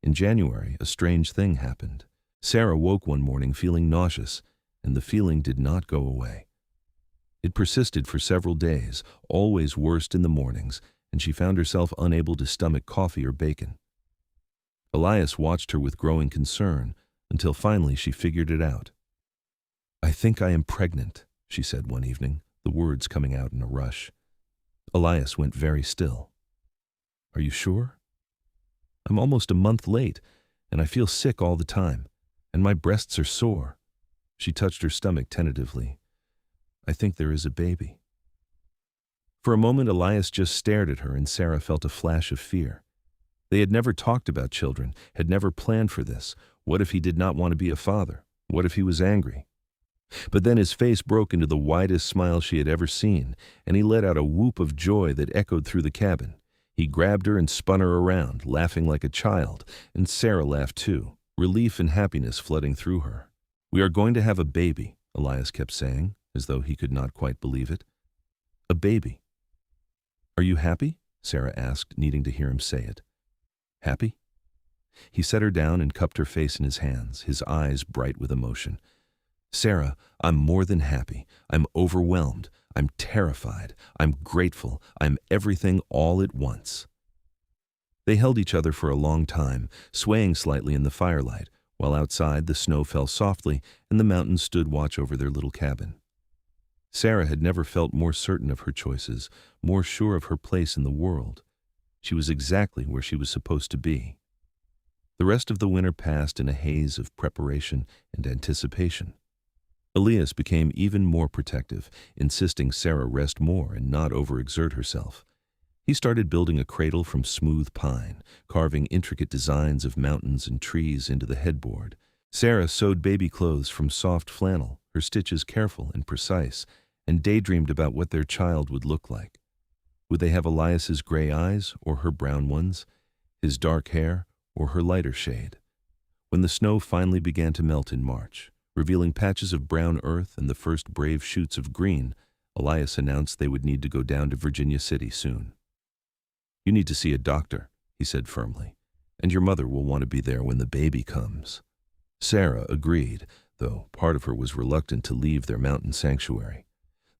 In January, a strange thing happened. Sarah woke one morning feeling nauseous, and the feeling did not go away. It persisted for several days, always worst in the mornings, and she found herself unable to stomach coffee or bacon. Elias watched her with growing concern, until finally she figured it out. "I think I am pregnant," she said one evening, the words coming out in a rush. Elias went very still. "Are you sure?" "I'm almost a month late, and I feel sick all the time, and my breasts are sore." She touched her stomach tentatively. "I think there is a baby." For a moment, Elias just stared at her, and Sarah felt a flash of fear. They had never talked about children, had never planned for this. What if he did not want to be a father? What if he was angry? But then his face broke into the widest smile she had ever seen, and he let out a whoop of joy that echoed through the cabin. He grabbed her and spun her around, laughing like a child, and Sarah laughed too, relief and happiness flooding through her. "We are going to have a baby," Elias kept saying, as though he could not quite believe it. "A baby." "Are you happy?" Sarah asked, needing to hear him say it. "Happy?" He set her down and cupped her face in his hands, his eyes bright with emotion. "Sarah, I'm more than happy. I'm overwhelmed. I'm terrified. I'm grateful. I'm everything all at once." They held each other for a long time, swaying slightly in the firelight, while outside the snow fell softly and the mountains stood watch over their little cabin. Sarah had never felt more certain of her choices, more sure of her place in the world. She was exactly where she was supposed to be. The rest of the winter passed in a haze of preparation and anticipation. Elias became even more protective, insisting Sarah rest more and not overexert herself. He started building a cradle from smooth pine, carving intricate designs of mountains and trees into the headboard. Sarah sewed baby clothes from soft flannel, her stitches careful and precise, and daydreamed about what their child would look like. Would they have Elias's gray eyes or her brown ones, his dark hair or her lighter shade? When the snow finally began to melt in March, revealing patches of brown earth and the first brave shoots of green, Elias announced they would need to go down to Virginia City soon. "You need to see a doctor," he said firmly, "and your mother will want to be there when the baby comes." Sarah agreed, though part of her was reluctant to leave their mountain sanctuary.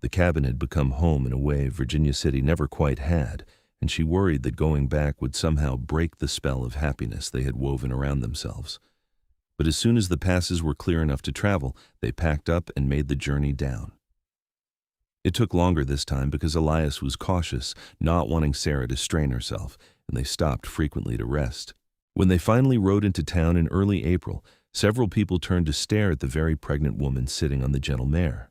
The cabin had become home in a way Virginia City never quite had, and she worried that going back would somehow break the spell of happiness they had woven around themselves. But as soon as the passes were clear enough to travel, they packed up and made the journey down. It took longer this time because Elias was cautious, not wanting Sarah to strain herself, and they stopped frequently to rest. When they finally rode into town in early April, several people turned to stare at the very pregnant woman sitting on the gentle mare.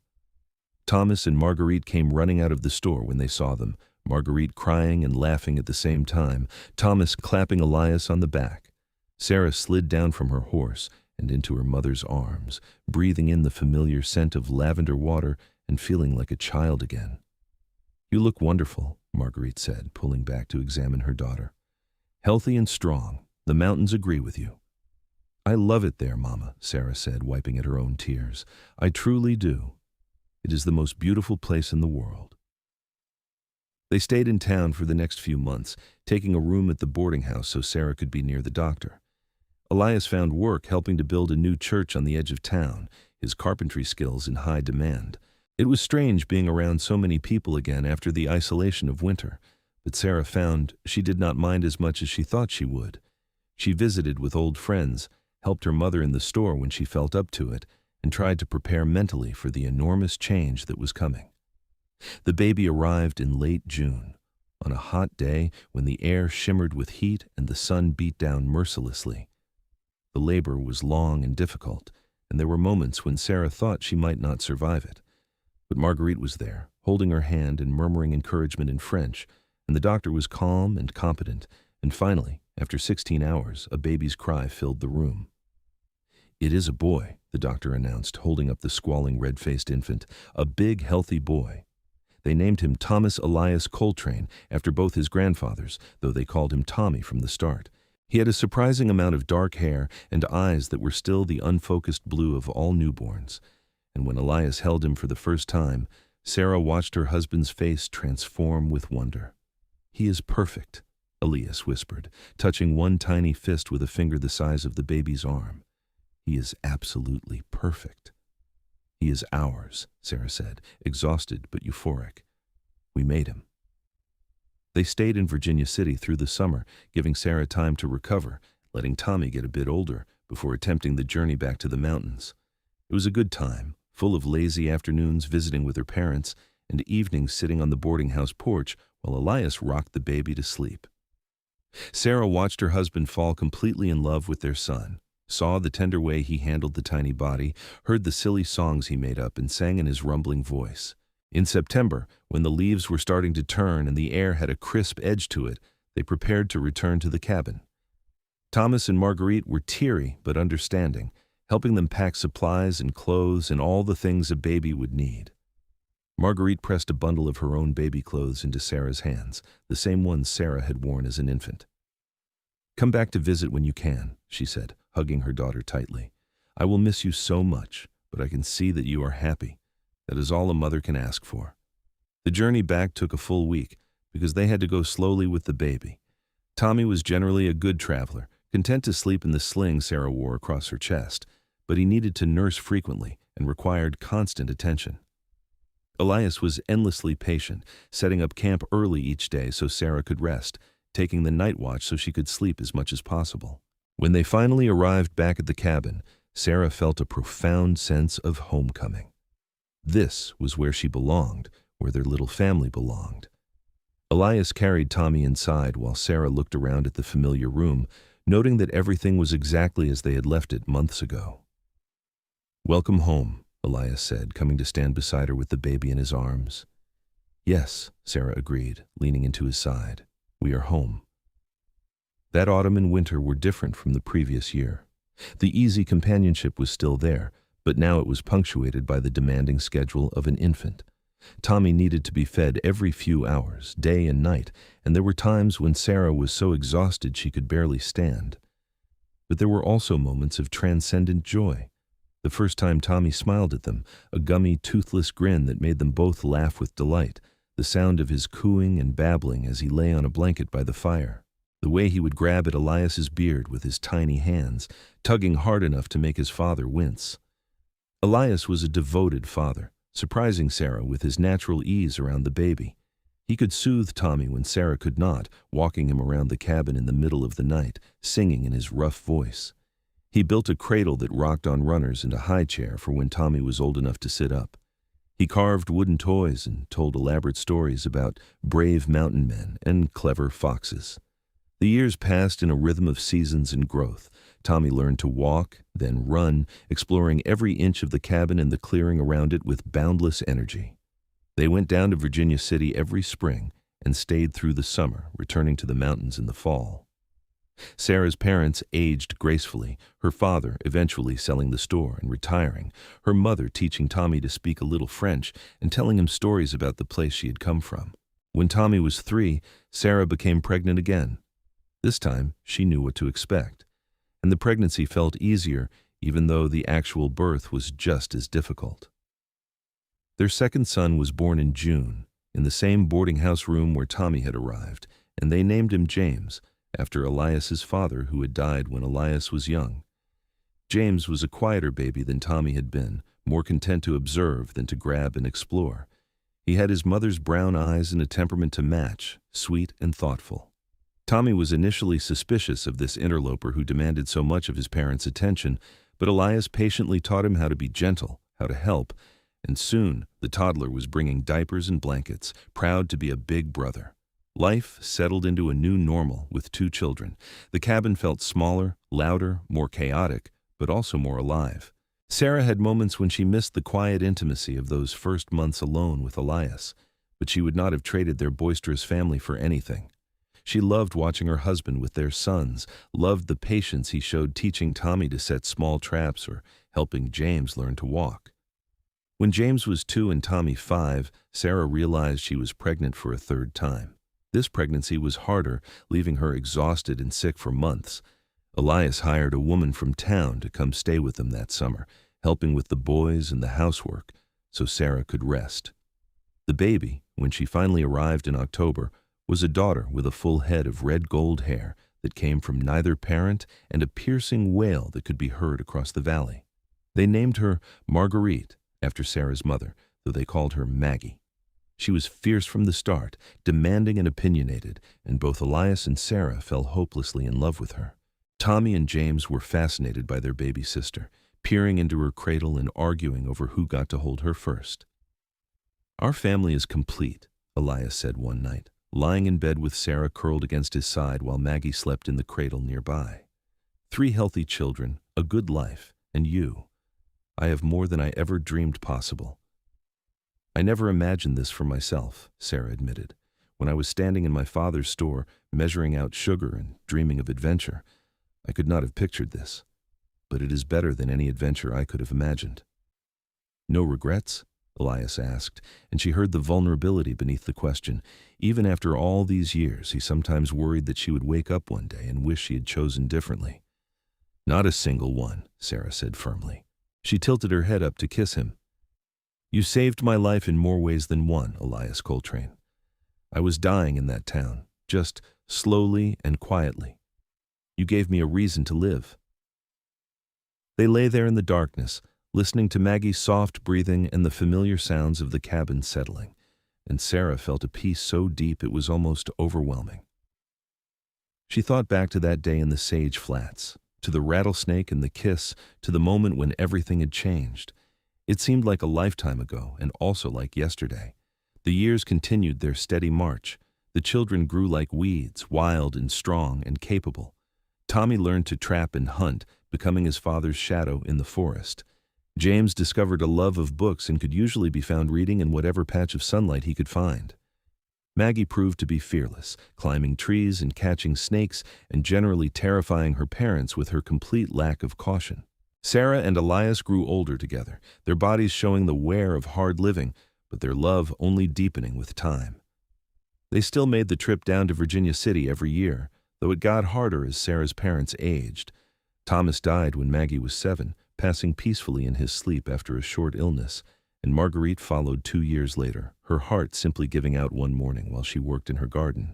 Thomas and Marguerite came running out of the store when they saw them, Marguerite crying and laughing at the same time, Thomas clapping Elias on the back. Sarah slid down from her horse and into her mother's arms, breathing in the familiar scent of lavender water and feeling like a child again. "You look wonderful," Marguerite said, pulling back to examine her daughter. "Healthy and strong. The mountains agree with you." "I love it there, Mama," Sarah said, wiping at her own tears. "I truly do. It is the most beautiful place in the world." They stayed in town for the next few months, taking a room at the boarding house so Sarah could be near the doctor. Elias found work helping to build a new church on the edge of town, his carpentry skills in high demand. It was strange being around so many people again after the isolation of winter, but Sarah found she did not mind as much as she thought she would. She visited with old friends, helped her mother in the store when she felt up to it, and tried to prepare mentally for the enormous change that was coming. The baby arrived in late June, on a hot day when the air shimmered with heat and the sun beat down mercilessly. The labor was long and difficult, and there were moments when Sarah thought she might not survive it. But Marguerite was there, holding her hand and murmuring encouragement in French, and the doctor was calm and competent, and finally, after 16 hours, a baby's cry filled the room. "It is a boy," the doctor announced, holding up the squalling red-faced infant, "a big, healthy boy." They named him Thomas Elias Coltrane after both his grandfathers, though they called him Tommy from the start. He had a surprising amount of dark hair and eyes that were still the unfocused blue of all newborns, and when Elias held him for the first time, Sarah watched her husband's face transform with wonder. "He is perfect," Elias whispered, touching one tiny fist with a finger the size of the baby's arm. "He is absolutely perfect." "He is ours," Sarah said, exhausted but euphoric. "We made him." They stayed in Virginia City through the summer, giving Sarah time to recover, letting Tommy get a bit older before attempting the journey back to the mountains. It was a good time, full of lazy afternoons visiting with her parents and evenings sitting on the boarding house porch while Elias rocked the baby to sleep. Sarah watched her husband fall completely in love with their son, saw the tender way he handled the tiny body, heard the silly songs he made up and sang in his rumbling voice. In September, when the leaves were starting to turn and the air had a crisp edge to it, they prepared to return to the cabin. Thomas and Marguerite were teary but understanding, helping them pack supplies and clothes and all the things a baby would need. Marguerite pressed a bundle of her own baby clothes into Sarah's hands, the same ones Sarah had worn as an infant. "Come back to visit when you can," she said, hugging her daughter tightly. "I will miss you so much, but I can see that you are happy. That is all a mother can ask for." The journey back took a full week because they had to go slowly with the baby. Tommy was generally a good traveler, content to sleep in the sling Sarah wore across her chest, but he needed to nurse frequently and required constant attention. Elias was endlessly patient, setting up camp early each day so Sarah could rest, taking the night watch so she could sleep as much as possible. When they finally arrived back at the cabin, Sarah felt a profound sense of homecoming. This was where she belonged, where their little family belonged. Elias carried Tommy inside while Sarah looked around at the familiar room, noting that everything was exactly as they had left it months ago. "Welcome home," Elias said, coming to stand beside her with the baby in his arms. "Yes," Sarah agreed, leaning into his side. "We are home." That autumn and winter were different from the previous year. The easy companionship was still there, but now it was punctuated by the demanding schedule of an infant. Tommy needed to be fed every few hours, day and night, and there were times when Sarah was so exhausted she could barely stand. But there were also moments of transcendent joy. The first time Tommy smiled at them, a gummy, toothless grin that made them both laugh with delight, the sound of his cooing and babbling as he lay on a blanket by the fire, the way he would grab at Elias's beard with his tiny hands, tugging hard enough to make his father wince. Elias was a devoted father, surprising Sarah with his natural ease around the baby. He could soothe Tommy when Sarah could not, walking him around the cabin in the middle of the night, singing in his rough voice. He built a cradle that rocked on runners and a high chair for when Tommy was old enough to sit up. He carved wooden toys and told elaborate stories about brave mountain men and clever foxes. The years passed in a rhythm of seasons and growth. Tommy learned to walk, then run, exploring every inch of the cabin and the clearing around it with boundless energy. They went down to Virginia City every spring and stayed through the summer, returning to the mountains in the fall. Sarah's parents aged gracefully, her father eventually selling the store and retiring, her mother teaching Tommy to speak a little French and telling him stories about the place she had come from. When Tommy was 3, Sarah became pregnant again. This time, she knew what to expect, and the pregnancy felt easier even though the actual birth was just as difficult. Their second son was born in June, in the same boarding house room where Tommy had arrived, and they named him James, after Elias's father who had died when Elias was young. James was a quieter baby than Tommy had been, more content to observe than to grab and explore. He had his mother's brown eyes and a temperament to match, sweet and thoughtful. Tommy was initially suspicious of this interloper who demanded so much of his parents' attention, but Elias patiently taught him how to be gentle, how to help, and soon the toddler was bringing diapers and blankets, proud to be a big brother. Life settled into a new normal with 2 children. The cabin felt smaller, louder, more chaotic, but also more alive. Sarah had moments when she missed the quiet intimacy of those first months alone with Elias, but she would not have traded their boisterous family for anything. She loved watching her husband with their sons, loved the patience he showed teaching Tommy to set small traps or helping James learn to walk. When James was 2 and Tommy 5, Sarah realized she was pregnant for a 3rd time. This pregnancy was harder, leaving her exhausted and sick for months. Elias hired a woman from town to come stay with them that summer, helping with the boys and the housework, so Sarah could rest. The baby, when she finally arrived in October, was a daughter with a full head of red gold hair that came from neither parent and a piercing wail that could be heard across the valley. They named her Marguerite, after Sarah's mother, though they called her Maggie. She was fierce from the start, demanding and opinionated, and both Elias and Sarah fell hopelessly in love with her. Tommy and James were fascinated by their baby sister, peering into her cradle and arguing over who got to hold her first. "Our family is complete," Elias said one night, lying in bed with Sarah curled against his side while Maggie slept in the cradle nearby. "3 healthy children, a good life, and you. I have more than I ever dreamed possible." "I never imagined this for myself," Sarah admitted. "When I was standing in my father's store, measuring out sugar and dreaming of adventure, I could not have pictured this. But it is better than any adventure I could have imagined." "No regrets?" Elias asked, and she heard the vulnerability beneath the question. Even after all these years, he sometimes worried that she would wake up one day and wish she had chosen differently. "Not a single one," Sarah said firmly. She tilted her head up to kiss him. "You saved my life in more ways than one, Elias Coltrane. I was dying in that town, just slowly and quietly. You gave me a reason to live." They lay there in the darkness, listening to Maggie's soft breathing and the familiar sounds of the cabin settling, and Sarah felt a peace so deep it was almost overwhelming. She thought back to that day in the sage flats, to the rattlesnake and the kiss, to the moment when everything had changed. It seemed like a lifetime ago, and also like yesterday. The years continued their steady march. The children grew like weeds, wild and strong and capable. Tommy learned to trap and hunt, becoming his father's shadow in the forest. James discovered a love of books and could usually be found reading in whatever patch of sunlight he could find. Maggie proved to be fearless, climbing trees and catching snakes and generally terrifying her parents with her complete lack of caution. Sarah and Elias grew older together, their bodies showing the wear of hard living, but their love only deepening with time. They still made the trip down to Virginia City every year, though it got harder as Sarah's parents aged. Thomas died when Maggie was 7, passing peacefully in his sleep after a short illness, and Marguerite followed 2 years later, her heart simply giving out one morning while she worked in her garden.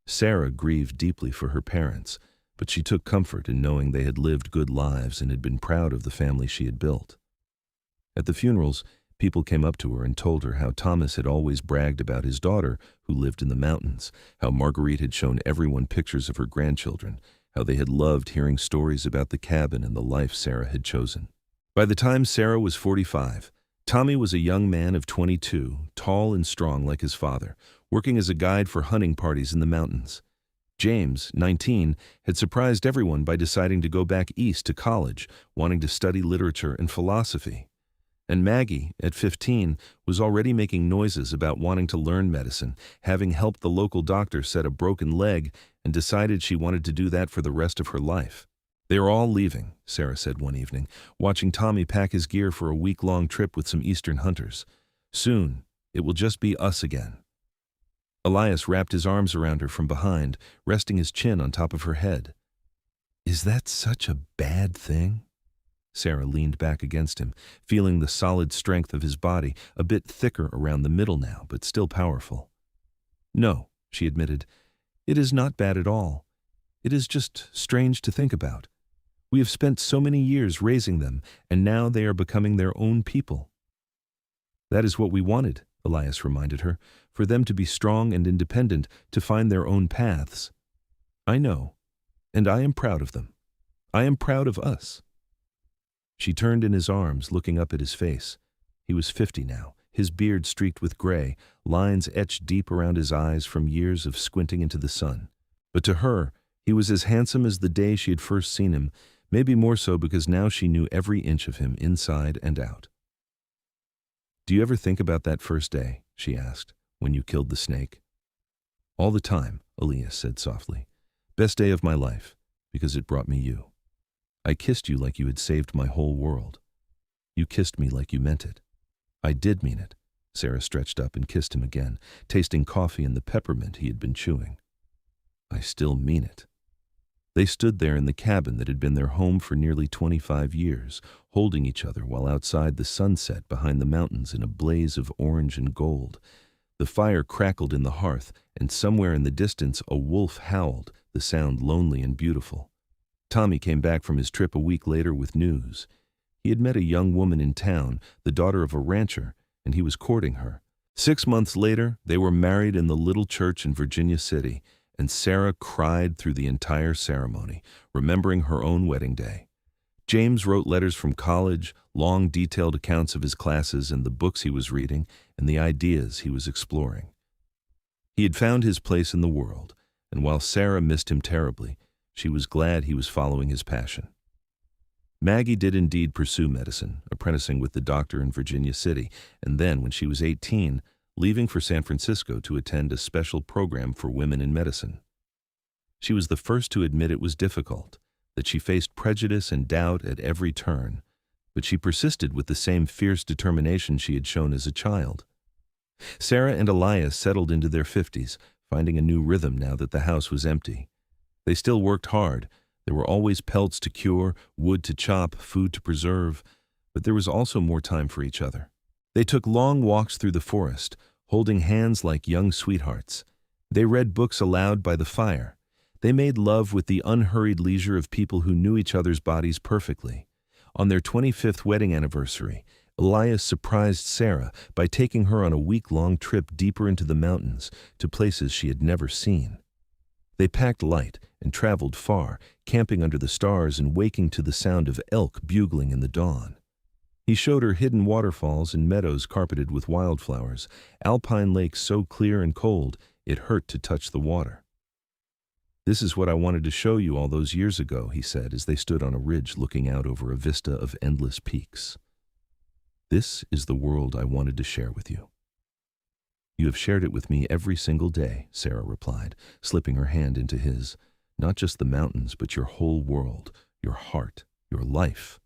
Sarah grieved deeply for her parents, but she took comfort in knowing they had lived good lives and had been proud of the family she had built. At the funerals, people came up to her and told her how Thomas had always bragged about his daughter, who lived in the mountains, how Marguerite had shown everyone pictures of her grandchildren, how they had loved hearing stories about the cabin and the life Sarah had chosen. By the time Sarah was 45, Tommy was a young man of 22, tall and strong like his father, working as a guide for hunting parties in the mountains. James, 19, had surprised everyone by deciding to go back east to college, wanting to study literature and philosophy. And Maggie, at 15, was already making noises about wanting to learn medicine, having helped the local doctor set a broken leg, and decided she wanted to do that for the rest of her life. "They are all leaving," Sarah said one evening, watching Tommy pack his gear for a week-long trip with some eastern hunters. "Soon, it will just be us again." Elias wrapped his arms around her from behind, resting his chin on top of her head. "Is that such a bad thing?" Sarah leaned back against him, feeling the solid strength of his body, a bit thicker around the middle now, but still powerful. "No," she admitted, "it is not bad at all. It is just strange to think about. We have spent so many years raising them, and now they are becoming their own people." "That is what we wanted," Elias reminded her, "for them to be strong and independent, to find their own paths. I know, and I am proud of them. I am proud of us." She turned in his arms, looking up at his face. He was 50 now, his beard streaked with gray, lines etched deep around his eyes from years of squinting into the sun. But to her, he was as handsome as the day she had first seen him, maybe more so because now she knew every inch of him inside and out. "Do you ever think about that first day," she asked, "when you killed the snake?" "All the time," Elias said softly. "Best day of my life, because it brought me you. I kissed you like you had saved my whole world. You kissed me like you meant it. I did mean it, Sarah stretched up and kissed him again, tasting coffee and the peppermint he had been chewing. I still mean it. They stood there in the cabin that had been their home for nearly 25 years, holding each other while outside the sunset behind the mountains in a blaze of orange and gold. The fire crackled in the hearth, and somewhere in the distance a wolf howled, the sound lonely and beautiful. Tommy came back from his trip a week later with news. He had met a young woman in town, the daughter of a rancher, and he was courting her. 6 months later, they were married in the little church in Virginia City, and Sarah cried through the entire ceremony, remembering her own wedding day. James wrote letters from college, long detailed accounts of his classes and the books he was reading and the ideas he was exploring. He had found his place in the world, and while Sarah missed him terribly, she was glad he was following his passion. Maggie did indeed pursue medicine, apprenticing with the doctor in Virginia City, and then, when she was 18, leaving for San Francisco to attend a special program for women in medicine. She was the first to admit it was difficult, that she faced prejudice and doubt at every turn, but she persisted with the same fierce determination she had shown as a child. Sarah and Elias settled into their 50s, finding a new rhythm now that the house was empty. They still worked hard. There were always pelts to cure, wood to chop, food to preserve, but there was also more time for each other. They took long walks through the forest, holding hands like young sweethearts. They read books aloud by the fire. They made love with the unhurried leisure of people who knew each other's bodies perfectly. On their 25th wedding anniversary, Elias surprised Sarah by taking her on a week-long trip deeper into the mountains, to places she had never seen. They packed light and traveled far, camping under the stars and waking to the sound of elk bugling in the dawn. He showed her hidden waterfalls and meadows carpeted with wildflowers, alpine lakes so clear and cold it hurt to touch the water. "This is what I wanted to show you all those years ago," he said as they stood on a ridge looking out over a vista of endless peaks. "This is the world I wanted to share with you." "You have shared it with me every single day," Sarah replied, slipping her hand into his. "Not just the mountains, but your whole world, your heart, your life."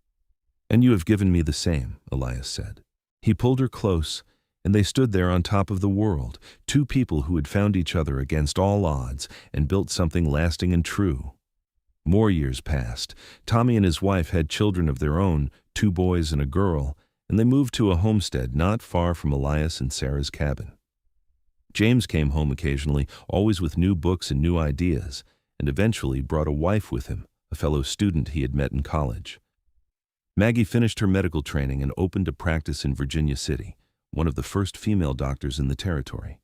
"And you have given me the same," Elias said. He pulled her close, and they stood there on top of the world, two people who had found each other against all odds and built something lasting and true. More years passed. Tommy and his wife had children of their own, 2 boys and a girl, and they moved to a homestead not far from Elias and Sarah's cabin. James came home occasionally, always with new books and new ideas, and eventually brought a wife with him, a fellow student he had met in college. Maggie finished her medical training and opened a practice in Virginia City, one of the first female doctors in the territory.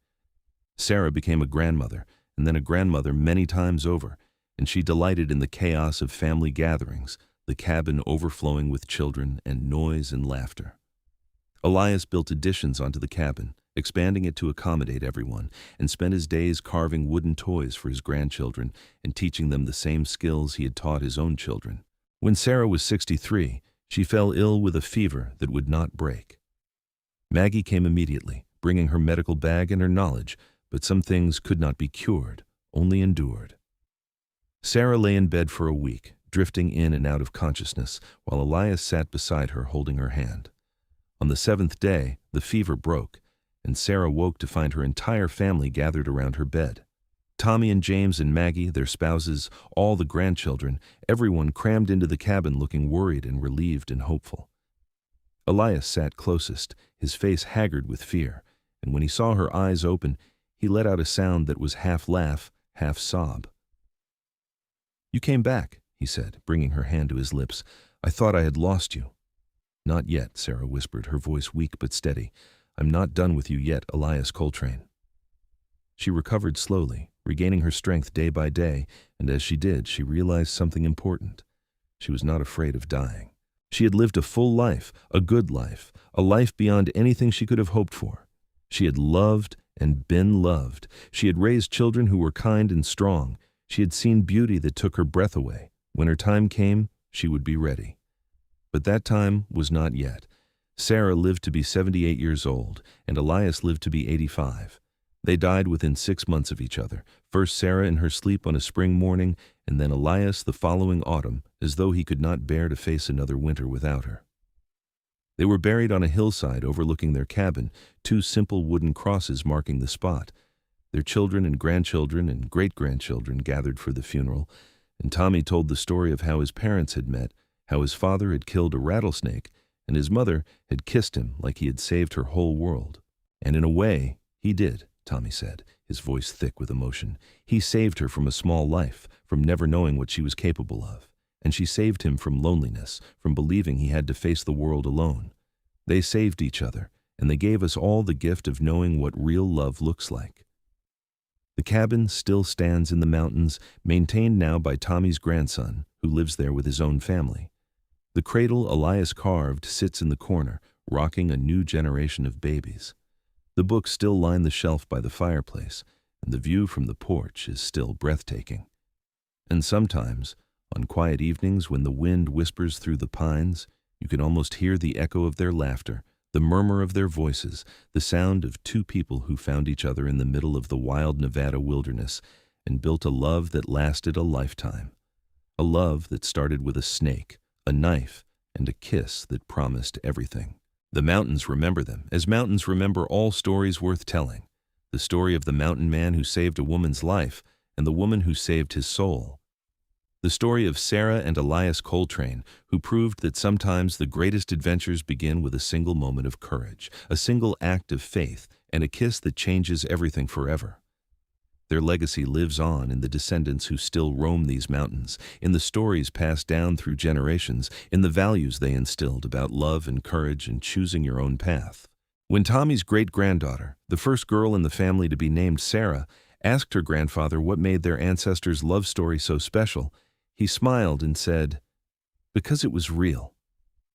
Sarah became a grandmother, and then a grandmother many times over, and she delighted in the chaos of family gatherings, the cabin overflowing with children and noise and laughter. Elias built additions onto the cabin, expanding it to accommodate everyone, and spent his days carving wooden toys for his grandchildren and teaching them the same skills he had taught his own children. When Sarah was 63, she fell ill with a fever that would not break. Maggie came immediately, bringing her medical bag and her knowledge, but some things could not be cured, only endured. Sarah lay in bed for a week, drifting in and out of consciousness, while Elias sat beside her holding her hand. On the 7th day, the fever broke, and Sarah woke to find her entire family gathered around her bed. Tommy and James and Maggie, their spouses, all the grandchildren, everyone crammed into the cabin looking worried and relieved and hopeful. Elias sat closest, his face haggard with fear, and when he saw her eyes open, he let out a sound that was half laugh, half sob. "You came back," he said, bringing her hand to his lips. "I thought I had lost you." "Not yet," Sarah whispered, her voice weak but steady. "I'm not done with you yet, Elias Coltrane." She recovered slowly, regaining her strength day by day, and as she did, she realized something important. She was not afraid of dying. She had lived a full life, a good life, a life beyond anything she could have hoped for. She had loved and been loved. She had raised children who were kind and strong. She had seen beauty that took her breath away. When her time came, she would be ready. But that time was not yet. Sarah lived to be 78 years old, and Elias lived to be 85. They died within 6 months of each other, first Sarah in her sleep on a spring morning, and then Elias the following autumn, as though he could not bear to face another winter without her. They were buried on a hillside overlooking their cabin, two simple wooden crosses marking the spot. Their children and grandchildren and great-grandchildren gathered for the funeral, and Tommy told the story of how his parents had met, how his father had killed a rattlesnake, and his mother had kissed him like he had saved her whole world. And in a way, he did, Tommy said, his voice thick with emotion. He saved her from a small life, from never knowing what she was capable of. And she saved him from loneliness, from believing he had to face the world alone. They saved each other, and they gave us all the gift of knowing what real love looks like. The cabin still stands in the mountains, maintained now by Tommy's grandson, who lives there with his own family. The cradle Elias carved sits in the corner, rocking a new generation of babies. The books still line the shelf by the fireplace, and the view from the porch is still breathtaking. And sometimes, on quiet evenings when the wind whispers through the pines, you can almost hear the echo of their laughter, the murmur of their voices, the sound of two people who found each other in the middle of the wild Nevada wilderness and built a love that lasted a lifetime. A love that started with a snake, a knife, and a kiss that promised everything. The mountains remember them, as mountains remember all stories worth telling. The story of the mountain man who saved a woman's life and the woman who saved his soul. The story of Sarah and Elias Coltrane, who proved that sometimes the greatest adventures begin with a single moment of courage, a single act of faith, and a kiss that changes everything forever. Their legacy lives on in the descendants who still roam these mountains, in the stories passed down through generations, in the values they instilled about love and courage and choosing your own path. When Tommy's great-granddaughter, the first girl in the family to be named Sarah, asked her grandfather what made their ancestors' love story so special, he smiled and said, "Because it was real.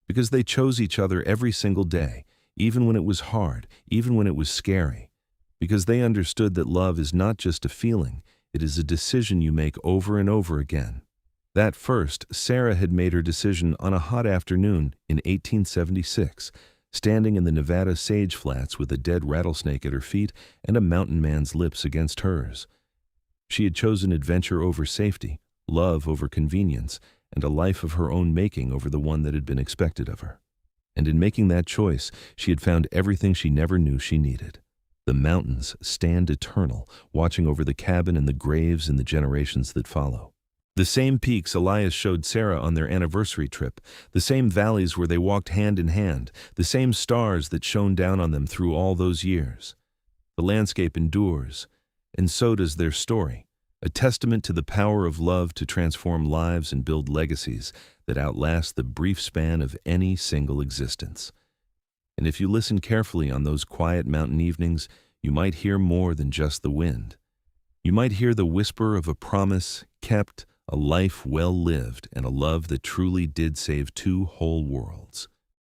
Because they chose each other every single day, even when it was hard, even when it was scary. Because they understood that love is not just a feeling, it is a decision you make over and over again." That first, Sarah had made her decision on a hot afternoon in 1876, standing in the Nevada sage flats with a dead rattlesnake at her feet and a mountain man's lips against hers. She had chosen adventure over safety, love over convenience, and a life of her own making over the one that had been expected of her. And in making that choice, she had found everything she never knew she needed. The mountains stand eternal, watching over the cabin and the graves in the generations that follow. The same peaks Elias showed Sarah on their anniversary trip, the same valleys where they walked hand in hand, the same stars that shone down on them through all those years. The landscape endures, and so does their story, a testament to the power of love to transform lives and build legacies that outlast the brief span of any single existence. And if you listen carefully on those quiet mountain evenings, you might hear more than just the wind. You might hear the whisper of a promise kept, a life well lived, and a love that truly did save two whole worlds.